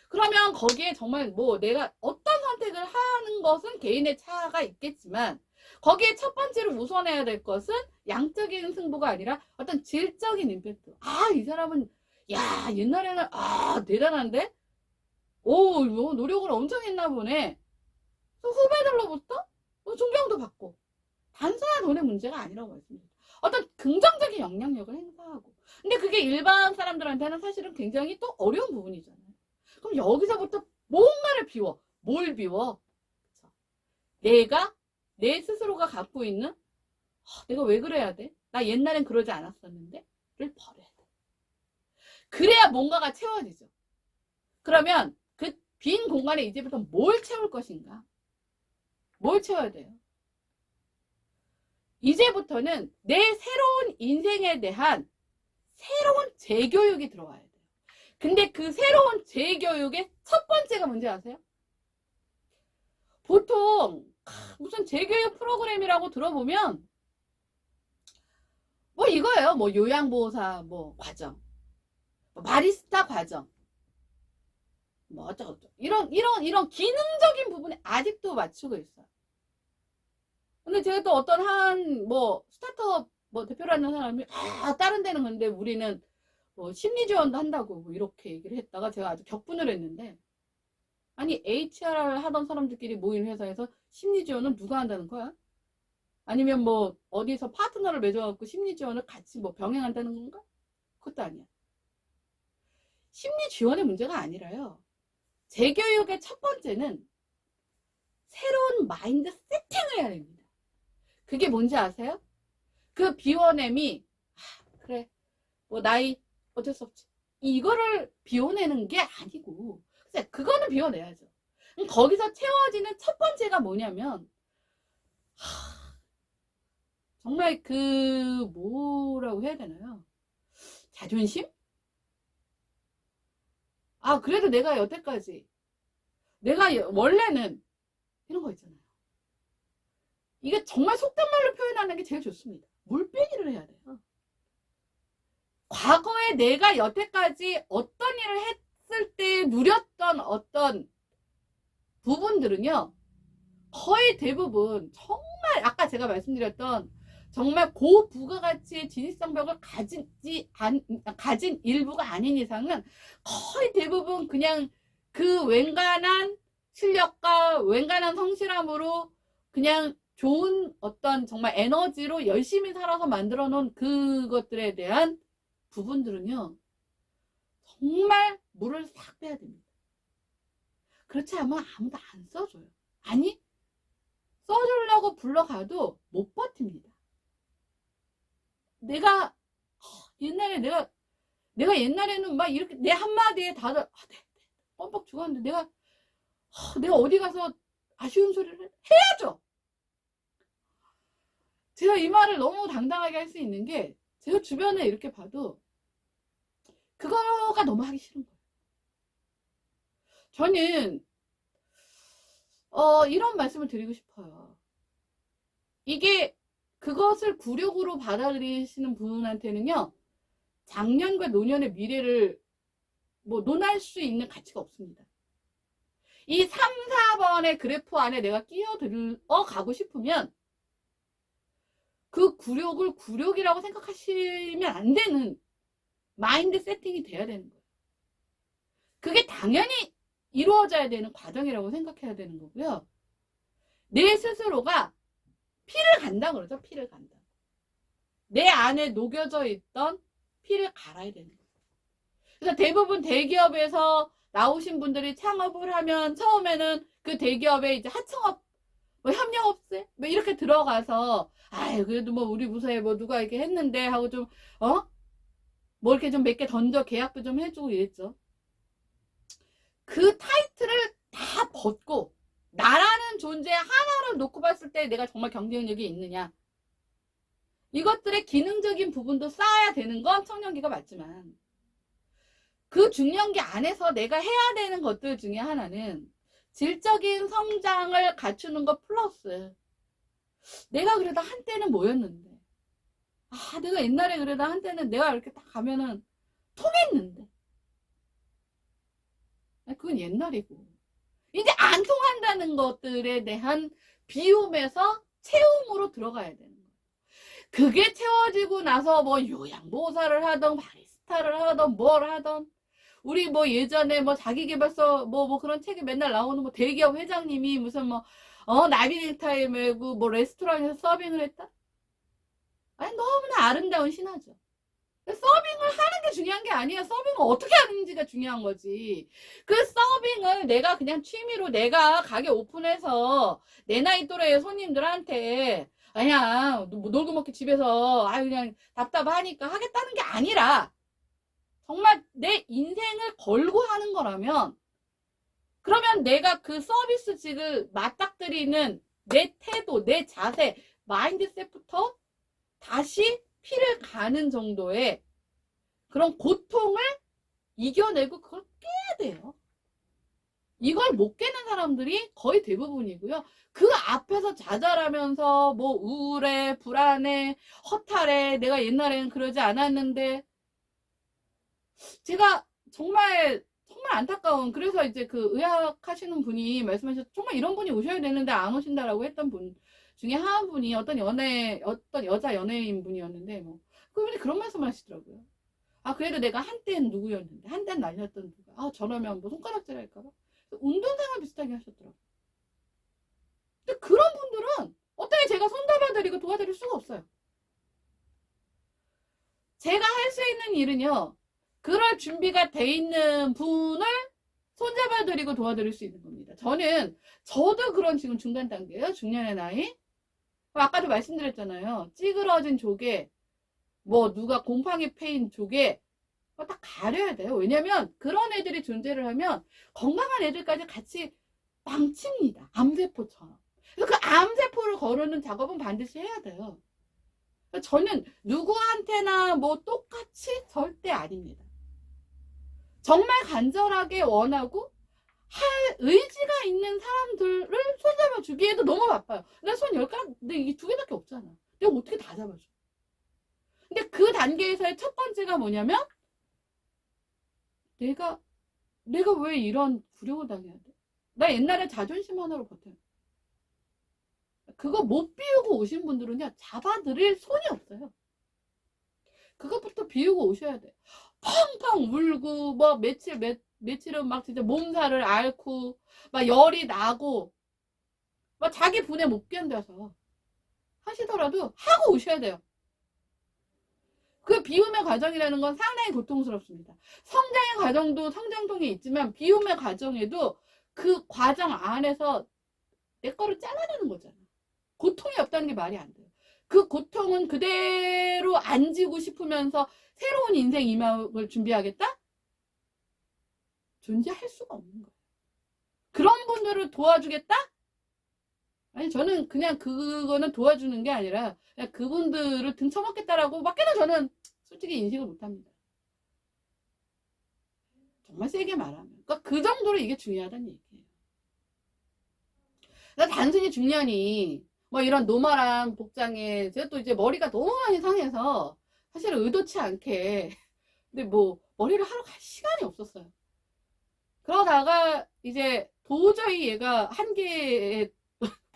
그러면 거기에 정말 뭐 내가 어떤 선택을 하는 것은 개인의 차가 있겠지만 거기에 첫 번째로 우선해야 될 것은 양적인 승부가 아니라 어떤 질적인 임팩트. 이 사람은 야 옛날에는 대단한데 노력을 엄청 했나 보네. 후배들로부터 존경도 받고 단순한 돈의 문제가 아니라고 말씀드립니다. 어떤 긍정적인 영향력을 행사하고 근데 그게 일반 사람들한테는 사실은 굉장히 또 어려운 부분이잖아요. 그럼 여기서부터 뭔가를 비워. 뭘 비워? 내가 내 스스로가 갖고 있는 내가 왜 그래야 돼? 나 옛날엔 그러지 않았었는데 를 버려야 돼. 그래야 뭔가가 채워지죠. 그러면 그 빈 공간에 이제부터 뭘 채울 것인가? 뭘 채워야 돼요? 이제부터는 내 새로운 인생에 대한 새로운 재교육이 들어와야 돼요. 근데 그 새로운 재교육의 첫 번째가 뭔지 아세요? 보통 무슨 재교육 프로그램이라고 들어보면 뭐 이거예요. 뭐 요양보호사 뭐 과정, 바리스타 과정, 뭐 어쩌고 이런 기능적인 부분에 아직도 맞추고 있어요. 근데 제가 또 어떤 뭐 스타트업 뭐 대표라는 사람이 다른 데는 근데 우리는 뭐 심리 지원도 한다고 뭐 이렇게 얘기를 했다가 제가 아주 격분을 했는데 아니 HR 하던 사람들끼리 모인 회사에서 심리 지원은 누가 한다는 거야? 아니면 뭐 어디서 파트너를 맺어갖고 심리 지원을 같이 뭐 병행한다는 건가? 그것도 아니야. 심리 지원의 문제가 아니라요. 재교육의 첫 번째는 새로운 마인드 세팅을 해야 됩니다. 그게 뭔지 아세요? 그 비워냄이 그래 뭐 나이 어쩔 수 없지 이거를 비워내는 게 아니고 그거는 비워내야죠. 거기서 채워지는 첫 번째가 뭐냐면 정말 그 뭐라고 해야 되나요? 자존심? 그래도 내가 여태까지 내가 원래는 이런 거 있잖아요. 이게 정말 속된 말로 표현하는 게 제일 좋습니다. 물빼기를 해야 돼요. 과거에 내가 여태까지 어떤 일을 했을 때 누렸던 어떤 부분들은요. 거의 대부분 정말 아까 제가 말씀드렸던 정말 고부가가치의 진입성벽을 가진 일부가 아닌 이상은 거의 대부분 그냥 그 웬간한 실력과 웬간한 성실함으로 그냥 좋은 어떤 정말 에너지로 열심히 살아서 만들어 놓은 그것들에 대한 부분들은요. 정말 물을 싹 빼야 됩니다. 그렇지 않으면 아무도 안 써줘요. 아니 써주려고 불러가도 못 버팁니다. 내가 옛날에 내가 옛날에는 막 이렇게 내 한마디에 다들 뻔뻑 죽었는데 내가 어디 가서 아쉬운 소리를 해야죠. 제가 이 말을 너무 당당하게 할 수 있는 게 제가 주변에 이렇게 봐도 그거가 너무 하기 싫은 거예요. 저는 이런 말씀을 드리고 싶어요. 이게 그것을 굴욕으로 받아들이시는 분한테는요. 작년과 노년의 미래를 뭐 논할 수 있는 가치가 없습니다. 이 3, 4번의 그래프 안에 내가 끼어들어가고 싶으면 그 굴욕을 굴욕이라고 생각하시면 안 되는 마인드 세팅이 돼야 되는 거예요. 그게 당연히 이루어져야 되는 과정이라고 생각해야 되는 거고요. 내 스스로가 피를 간다 그러죠. 피를 간다. 내 안에 녹여져 있던 피를 갈아야 되는 거예요. 그래서 대부분 대기업에서 나오신 분들이 창업을 하면 처음에는 그 대기업에 이제 하청업, 뭐 협력업체, 뭐 이렇게 들어가서 그래도 뭐 우리 부서에 뭐 누가 이렇게 했는데 하고 좀 뭐 이렇게 좀 몇 개 던져 계약도 좀 해주고 이랬죠. 그 타이틀을 다 벗고 나라는 존재 하나를 놓고 봤을 때 내가 정말 경쟁력이 있느냐. 이것들의 기능적인 부분도 쌓아야 되는 건 청년기가 맞지만 그 중년기 안에서 내가 해야 되는 것들 중에 하나는 질적인 성장을 갖추는 것 플러스 내가 그래도 한때는 뭐였는데 내가 옛날에 그래도 한때는 내가 이렇게 딱 가면은 통했는데 그건 옛날이고 이제 안 통한다는 것들에 대한 비움에서 채움으로 들어가야 되는 거예요. 그게 채워지고 나서 뭐 요양보호사를 하던 바리스타를 하던 뭘 하던 우리 뭐 예전에 뭐 자기계발서 뭐 그런 책에 맨날 나오는 뭐 대기업 회장님이 무슨 뭐 나비넥타이 메고 뭐 레스토랑에서 서빙을 했다? 너무나 아름다운 신화죠. 서빙을 하는 게 중요한 게 아니야. 서빙을 어떻게 하는지가 중요한 거지. 그 서빙을 내가 그냥 취미로 내가 가게 오픈해서 내 나이 또래의 손님들한테 그냥 놀고 먹기 집에서 그냥 답답하니까 하겠다는 게 아니라 정말 내 인생을 걸고 하는 거라면 그러면 내가 그 서비스직을 맞닥뜨리는 내 태도, 내 자세, 마인드셋부터 다시 피를 가는 정도의 그런 고통을 이겨내고 그걸 깨야 돼요. 이걸 못 깨는 사람들이 거의 대부분이고요. 그 앞에서 좌절하면서 뭐 우울해, 불안해, 허탈해, 내가 옛날에는 그러지 않았는데 제가 정말 안타까운 그래서 이제 그 의학 하시는 분이 말씀하셨 정말 이런 분이 오셔야 되는데 안 오신다라고 했던 분 중에 한 분이 어떤 여자 연예인 분이었는데 뭐 그분이 그런 말씀을 하시더라고요. 그래도 내가 한때는 누구였는데 한때는 날렸던 누가 저러면 뭐 손가락질 할까봐 운동생활 비슷하게 하셨더라고요. 근데 그런 분들은 어떻게 제가 손잡아드리고 도와드릴 수가 없어요. 제가 할 수 있는 일은요, 그럴 준비가 돼 있는 분을 손잡아드리고 도와드릴 수 있는 겁니다. 저도 그런 지금 중간 단계예요. 중년의 나이. 아까도 말씀드렸잖아요. 찌그러진 조개, 뭐 누가 곰팡이 패인 조개, 다 가려야 돼요. 왜냐면 그런 애들이 존재를 하면 건강한 애들까지 같이 망칩니다. 암세포처럼. 그래서 그 암세포를 거르는 작업은 반드시 해야 돼요. 저는 누구한테나 뭐 똑같이 절대 아닙니다. 정말 간절하게 원하고 할 의지가 있는 사람들을 손잡아 주기에도 너무 바빠요. 나 손 10가락, 근데 이게 2개밖에 없잖아. 내가 어떻게 다 잡아줘? 근데 그 단계에서의 첫 번째가 뭐냐면, 내가 왜 이런 굴욕을 당해야 돼? 나 옛날에 자존심 하나로 버텨요. 그거 못 비우고 오신 분들은요, 잡아드릴 손이 없어요. 그것부터 비우고 오셔야 돼. 펑펑 울고, 뭐, 며칠은 막 진짜 몸살을 앓고, 막 열이 나고, 막 자기 분에 못 견뎌서 하시더라도 하고 오셔야 돼요. 그 비움의 과정이라는 건 상당히 고통스럽습니다. 성장의 과정도 성장통이 있지만, 비움의 과정에도 그 과정 안에서 내 거를 잘라내는 거잖아. 고통이 없다는 게 말이 안 돼요. 그 고통은 그대로 안 지고 싶으면서 새로운 인생 이막을 준비하겠다? 존재할 수가 없는 거예요. 그런 분들을 도와주겠다? 아니, 저는 그냥 그거는 도와주는 게 아니라 그냥 그분들을 등쳐먹겠다라고 밖에는 저는 솔직히 인식을 못합니다. 정말 세게 말하면. 그러니까 그 정도로 이게 중요하다는 얘기예요. 그러니까 단순히 중년이 뭐 이런 노멀한 복장에 제가 또 이제 머리가 너무 많이 상해서 사실 의도치 않게 근데 뭐 머리를 하러 갈 시간이 없었어요. 그러다가 이제 도저히 얘가 한계에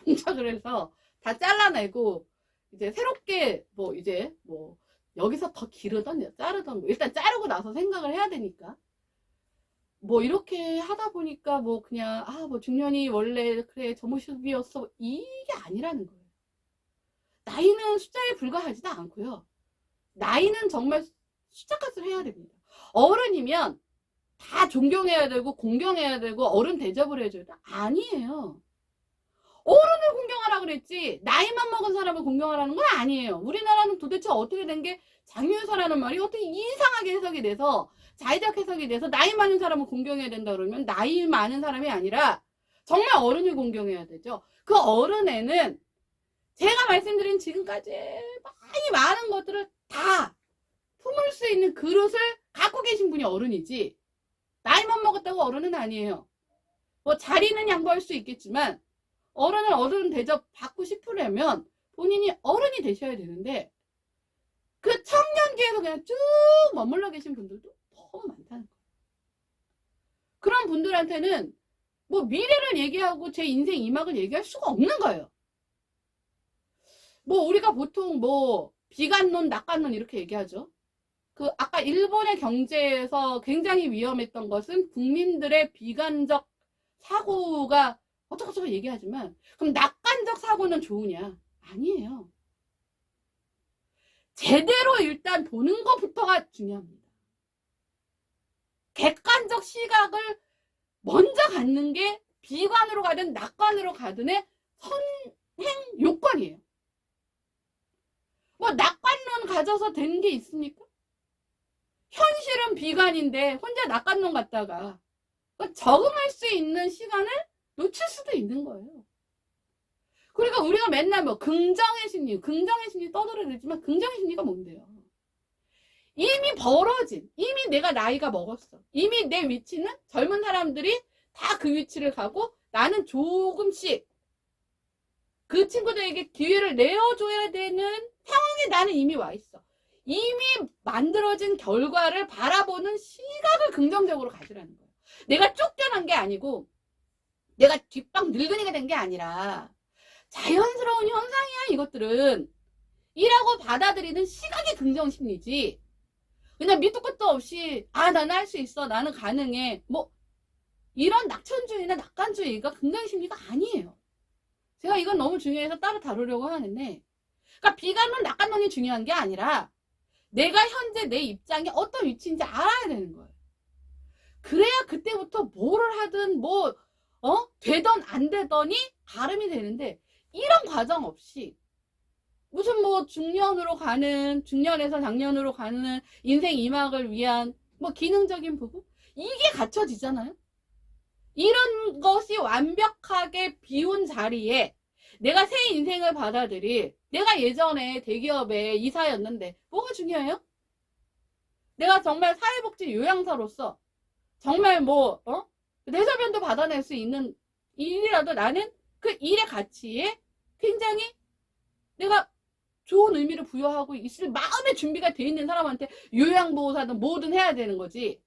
봉착을 해서 다 잘라내고 이제 새롭게 뭐 이제 뭐 여기서 더 기르던 자르던 뭐 일단 자르고 나서 생각을 해야 되니까 뭐 이렇게 하다 보니까 뭐 그냥 뭐 중년이 원래 그래 저 모습이었어 이게 아니라는 거예요. 나이는 숫자에 불과하지도 않고요. 나이는 정말 숫자값을 해야 됩니다. 어른이면 다 존경해야 되고 공경해야 되고 어른 대접을 해줘야 돼. 아니에요. 어른을 공경하라 그랬지 나이만 먹은 사람을 공경하라는 건 아니에요. 우리나라는 도대체 어떻게 된 게 장유유사라는 말이 어떻게 이상하게 해석이 돼서 자의적 해석이 돼서 나이 많은 사람을 공경해야 된다 그러면 나이 많은 사람이 아니라 정말 어른을 공경해야 되죠. 그 어른에는 제가 말씀드린 지금까지 많이 많은 것들을 다 품을 수 있는 그릇을 갖고 계신 분이 어른이지 나이만 먹었다고 어른은 아니에요. 뭐 자리는 양보할 수 있겠지만 어른을 어른 대접 받고 싶으려면 본인이 어른이 되셔야 되는데 그 청년기에서 그냥 쭉 머물러 계신 분들도 너무 많다는 거예요. 그런 분들한테는 뭐 미래를 얘기하고 제 인생 이막을 얘기할 수가 없는 거예요. 뭐 우리가 보통 뭐 비관론, 낙관론 이렇게 얘기하죠. 그 아까 일본의 경제에서 굉장히 위험했던 것은 국민들의 비관적 사고가 어쩌고저쩌고 얘기하지만 그럼 낙관적 사고는 좋으냐? 아니에요. 제대로 일단 보는 것부터가 중요합니다. 객관적 시각을 먼저 갖는 게 비관으로 가든 낙관으로 가든의 선행 요건이에요. 뭐 낙관론 가져서 되는 게 있습니까? 현실은 비관인데 혼자 낙관론 갖다가 적응할 수 있는 시간을 놓칠 수도 있는 거예요. 그러니까 우리가 맨날 뭐 긍정의 심리 떠들어대지만 긍정의 심리가 뭔데요? 이미 벌어진, 이미 내가 나이가 먹었어. 이미 내 위치는 젊은 사람들이 다 그 위치를 가고 나는 조금씩 그 친구들에게 기회를 내어줘야 되는 상황에 나는 이미 와 있어. 이미 만들어진 결과를 바라보는 시각을 긍정적으로 가지라는 거예요. 내가 쫓겨난 게 아니고 내가 뒷방 늙은이가 된 게 아니라 자연스러운 현상이야. 이것들은 이라고 받아들이는 시각이 긍정심리지 그냥 밑도 끝도 없이 나는 할 수 있어 나는 가능해 뭐 이런 낙천주의나 낙관주의가 긍정심리가 아니에요. 제가 이건 너무 중요해서 따로 다루려고 하는데, 그러니까 비관론, 낙관론이 중요한 게 아니라 내가 현재 내 입장이 어떤 위치인지 알아야 되는 거예요. 그래야 그때부터 뭐를 하든 되던 안 되더니 가름이 되는데, 이런 과정 없이 무슨 중년에서 장년으로 가는 인생 2막을 위한 기능적인 부분? 이게 갖춰지잖아요? 이런 것이 완벽하게 비운 자리에 내가 새 인생을 받아들일, 내가 예전에 대기업의 이사였는데 뭐가 중요해요? 내가 정말 사회복지 요양사로서 정말 대소변도 받아낼 수 있는 일이라도 나는 그 일의 가치에 굉장히 내가 좋은 의미를 부여하고 있을 마음의 준비가 돼 있는 사람한테 요양보호사든 뭐든 해야 되는 거지.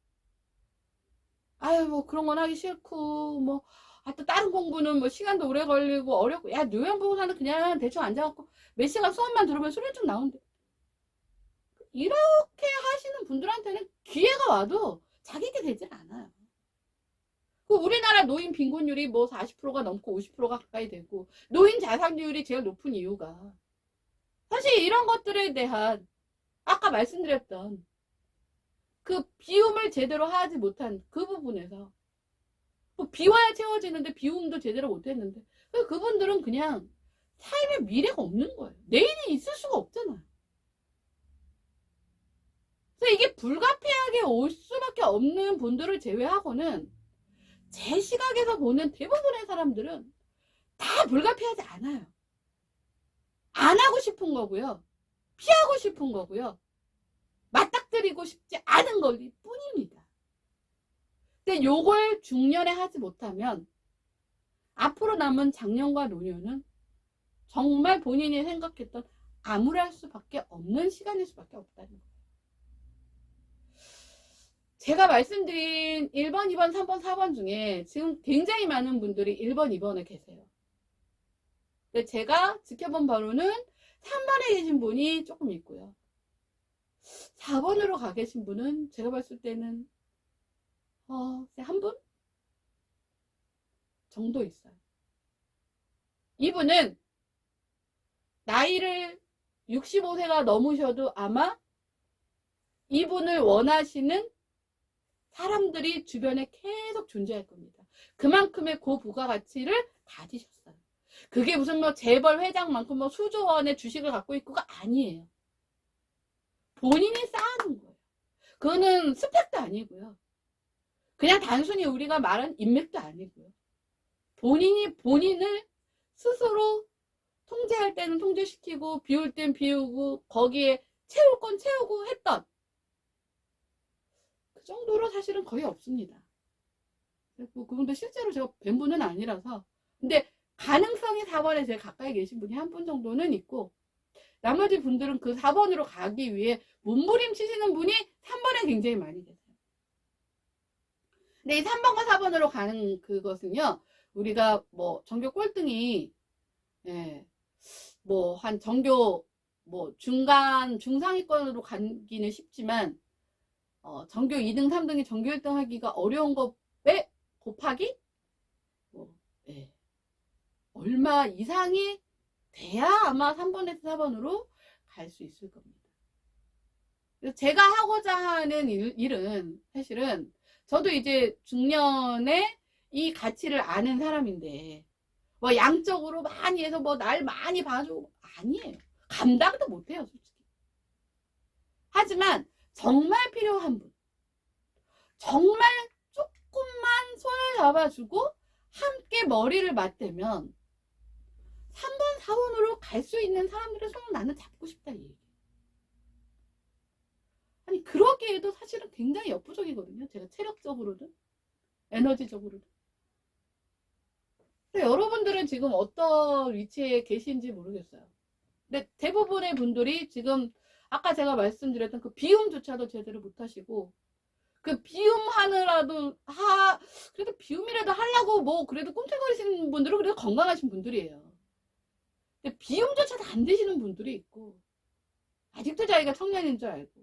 아유, 그런 건 하기 싫고, 또 다른 공부는 시간도 오래 걸리고 어렵고, 야, 요양보호사는 그냥 대충 앉아갖고 몇 시간 수업만 들으면 수료증 나온대. 이렇게 하시는 분들한테는 기회가 와도 자기게 되질 않아요. 우리나라 노인 빈곤율이 40%가 넘고 50%가 가까이 되고, 노인 자살률이 제일 높은 이유가 사실 이런 것들에 대한 아까 말씀드렸던 그 비움을 제대로 하지 못한 그 부분에서 비워야 채워지는데 비움도 제대로 못했는데 그분들은 그냥 삶의 미래가 없는 거예요. 내일이 있을 수가 없잖아요. 그래서 이게 불가피하게 올 수밖에 없는 분들을 제외하고는 제 시각에서 보는 대부분의 사람들은 다 불가피하지 않아요. 안 하고 싶은 거고요. 피하고 싶은 거고요. 맞닥뜨리고 싶지 않은 거일 뿐입니다. 근데 요걸 중년에 하지 못하면 앞으로 남은 장년과 노년은 정말 본인이 생각했던 암울할 수밖에 없는 시간일 수밖에 없다는 거예요. 제가 말씀드린 1번, 2번, 3번, 4번 중에 지금 굉장히 많은 분들이 1번, 2번에 계세요. 근데 제가 지켜본 바로는 3번에 계신 분이 조금 있고요. 4번으로 가 계신 분은 제가 봤을 때는 한 분 정도 있어요. 이분은 나이를 65세가 넘으셔도 아마 이분을 원하시는 사람들이 주변에 계속 존재할 겁니다. 그만큼의 고부가가치를 가지셨어요. 그게 무슨 재벌 회장만큼 수조 원의 주식을 갖고 있고가 아니에요. 본인이 쌓아놓은 거예요. 그거는 스펙도 아니고요. 그냥 단순히 우리가 말한 인맥도 아니고요. 본인이 본인을 스스로 통제할 때는 통제시키고 비울 땐 비우고 거기에 채울 건 채우고 했던 그 정도로 사실은 거의 없습니다. 그분도 실제로 제가 뵌 분은 아니라서. 근데 가능성이 4번에 제일 가까이 계신 분이 한 분 정도는 있고, 나머지 분들은 그 4번으로 가기 위해 몸부림치시는 분이 3번에 굉장히 많이 계세요. 근데 이 3번과 4번으로 가는 그것은요, 우리가 전교 꼴등이 한 전교 중간 중상위권으로 가기는 쉽지만 전교 2등 3등이 전교 1등 하기가 어려운 것에 곱하기 얼마 이상이 돼야 아마 3번에서 4번으로 갈 수 있을 겁니다. 그래서 제가 하고자 하는 일은 사실은 저도 이제 중년에 이 가치를 아는 사람인데 양적으로 많이 해서 날 많이 봐주고 아니에요. 감당도 못해요, 솔직히. 하지만 정말 필요한 분, 정말 조금만 손을 잡아주고 함께 머리를 맞대면 3번, 4번으로 갈 수 있는 사람들의 손을 나는 잡고 싶다, 이 얘기. 아니, 그러기에도 사실은 굉장히 역부족이거든요. 제가 체력적으로든 에너지적으로든. 근데 여러분들은 지금 어떤 위치에 계신지 모르겠어요. 근데 대부분의 분들이 지금 아까 제가 말씀드렸던 그 비움조차도 제대로 못하시고, 그 비움 하느라도 그래도 비움이라도 하려고 그래도 꿈틀거리시는 분들은 그래도 건강하신 분들이에요. 근데 비움조차도 안 되시는 분들이 있고, 아직도 자기가 청년인 줄 알고.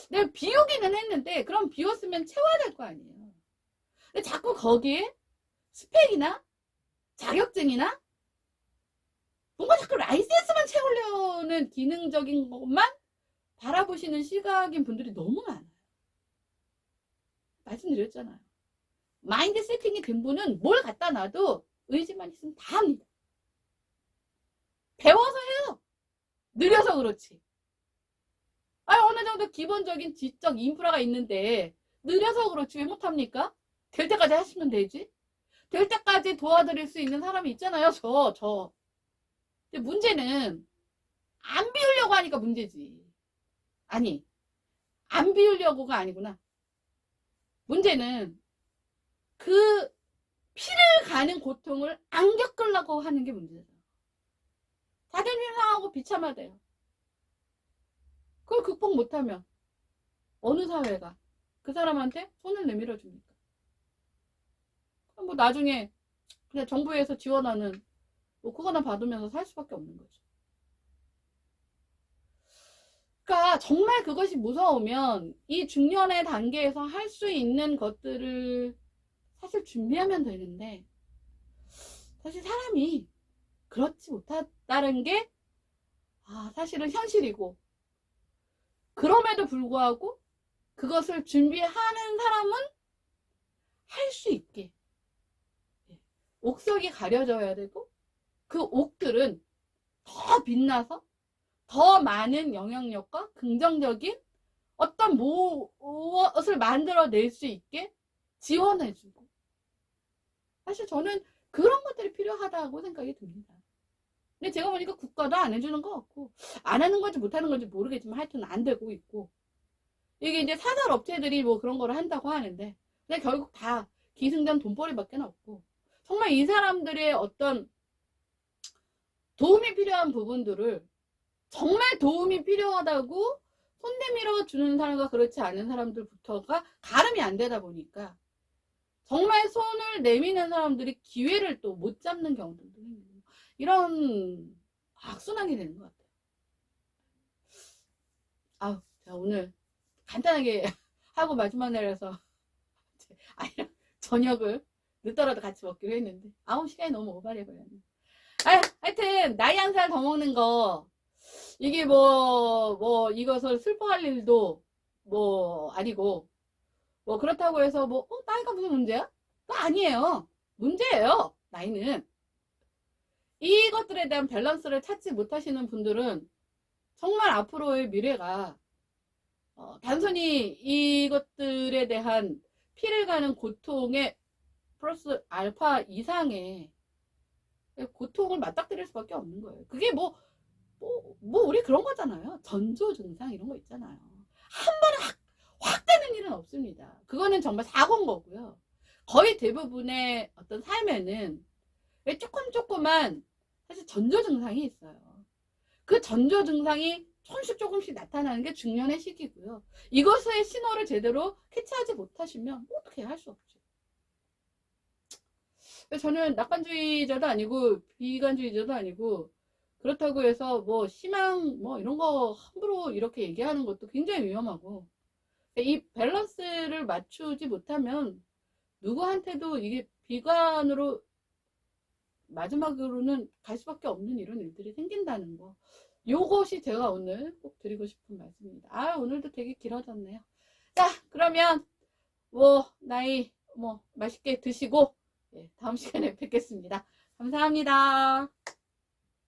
내가 비우기는 했는데 그럼 비웠으면 채워야 될 거 아니에요. 근데 자꾸 거기에 스펙이나 자격증이나 뭔가 자꾸 라이센스만 채우려는 기능적인 것만 바라보시는 시각인 분들이 너무 많아요. 말씀드렸잖아요. 마인드 세팅이 된 분은 뭘 갖다 놔도 의지만 있으면 다 합니다. 배워서 해요. 느려서 그렇지. 어느 정도 기본적인 지적 인프라가 있는데 느려서 그렇지 왜 못합니까? 될 때까지 하시면 되지. 될 때까지 도와드릴 수 있는 사람이 있잖아요. 저. 근데 문제는 안 비우려고 하니까 문제지. 아니, 안 비우려고가 아니구나. 문제는 그 피를 가는 고통을 안 겪으려고 하는 게 문제죠. 자존심 상하고 비참하대요. 그걸 극복 못하면 어느 사회가 그 사람한테 손을 내밀어 줍니까? 뭐 나중에 그냥 정부에서 지원하는 뭐 그거나 받으면서 살 수밖에 없는 거죠. 그러니까 정말 그것이 무서우면 이 중년의 단계에서 할 수 있는 것들을 사실 준비하면 되는데 사실 사람이 그렇지 못하다는 게 사실은 현실이고 그럼에도 불구하고 그것을 준비하는 사람은 할 수 있게 옥석이 가려져야 되고 그 옥들은 더 빛나서 더 많은 영향력과 긍정적인 어떤 무엇을 만들어낼 수 있게 지원해주고 사실 저는 그런 것들이 필요하다고 생각이 듭니다. 근데 제가 보니까 국가도 안 해주는 것 같고 안 하는 건지 못하는 건지 모르겠지만 하여튼 안 되고 있고 이게 이제 사설 업체들이 뭐 그런 거를 한다고 하는데 근데 결국 다 기승전 돈벌이밖에 없고 정말 이 사람들의 어떤 도움이 필요한 부분들을 정말 도움이 필요하다고 손 내밀어 주는 사람과 그렇지 않은 사람들부터가 가름이 안 되다 보니까 정말 손을 내미는 사람들이 기회를 또 못 잡는 경우들도 생기고 이런 악순환이 되는 것 같아요. 자 오늘 간단하게 하고 마지막 날이라서 저녁을 늦더라도 같이 먹기로 했는데 시간이 너무 오버해 버렸네. 하여튼 나이 한 살 더 먹는 거 이게 이것을 슬퍼할 일도 아니고 그렇다고 해서 나이가 무슨 문제야? 그거 아니에요. 문제예요. 나이는. 이것들에 대한 밸런스를 찾지 못하시는 분들은 정말 앞으로의 미래가 단순히 이것들에 대한 피를 가는 고통의 플러스 알파 이상의 고통을 맞닥뜨릴 수밖에 없는 거예요. 그게 우리 그런 거잖아요. 전조 증상 이런 거 있잖아요. 한 번에 확 되는 일은 없습니다. 그거는 정말 사고인 거고요. 거의 대부분의 어떤 삶에는 조금만 사실 전조 증상이 있어요. 그 전조 증상이 조금씩 나타나는 게 중년의 시기고요. 이것의 신호를 제대로 캐치하지 못하시면 어떻게 할 수 없죠. 저는 낙관주의자도 아니고 비관주의자도 아니고 그렇다고 해서 희망 이런 거 함부로 이렇게 얘기하는 것도 굉장히 위험하고 이 밸런스를 맞추지 못하면 누구한테도 이게 비관으로 마지막으로는 갈 수밖에 없는 이런 일들이 생긴다는 거. 요것이 제가 오늘 꼭 드리고 싶은 말씀입니다. 오늘도 되게 길어졌네요. 자, 그러면 나이 맛있게 드시고 다음 시간에 뵙겠습니다. 감사합니다.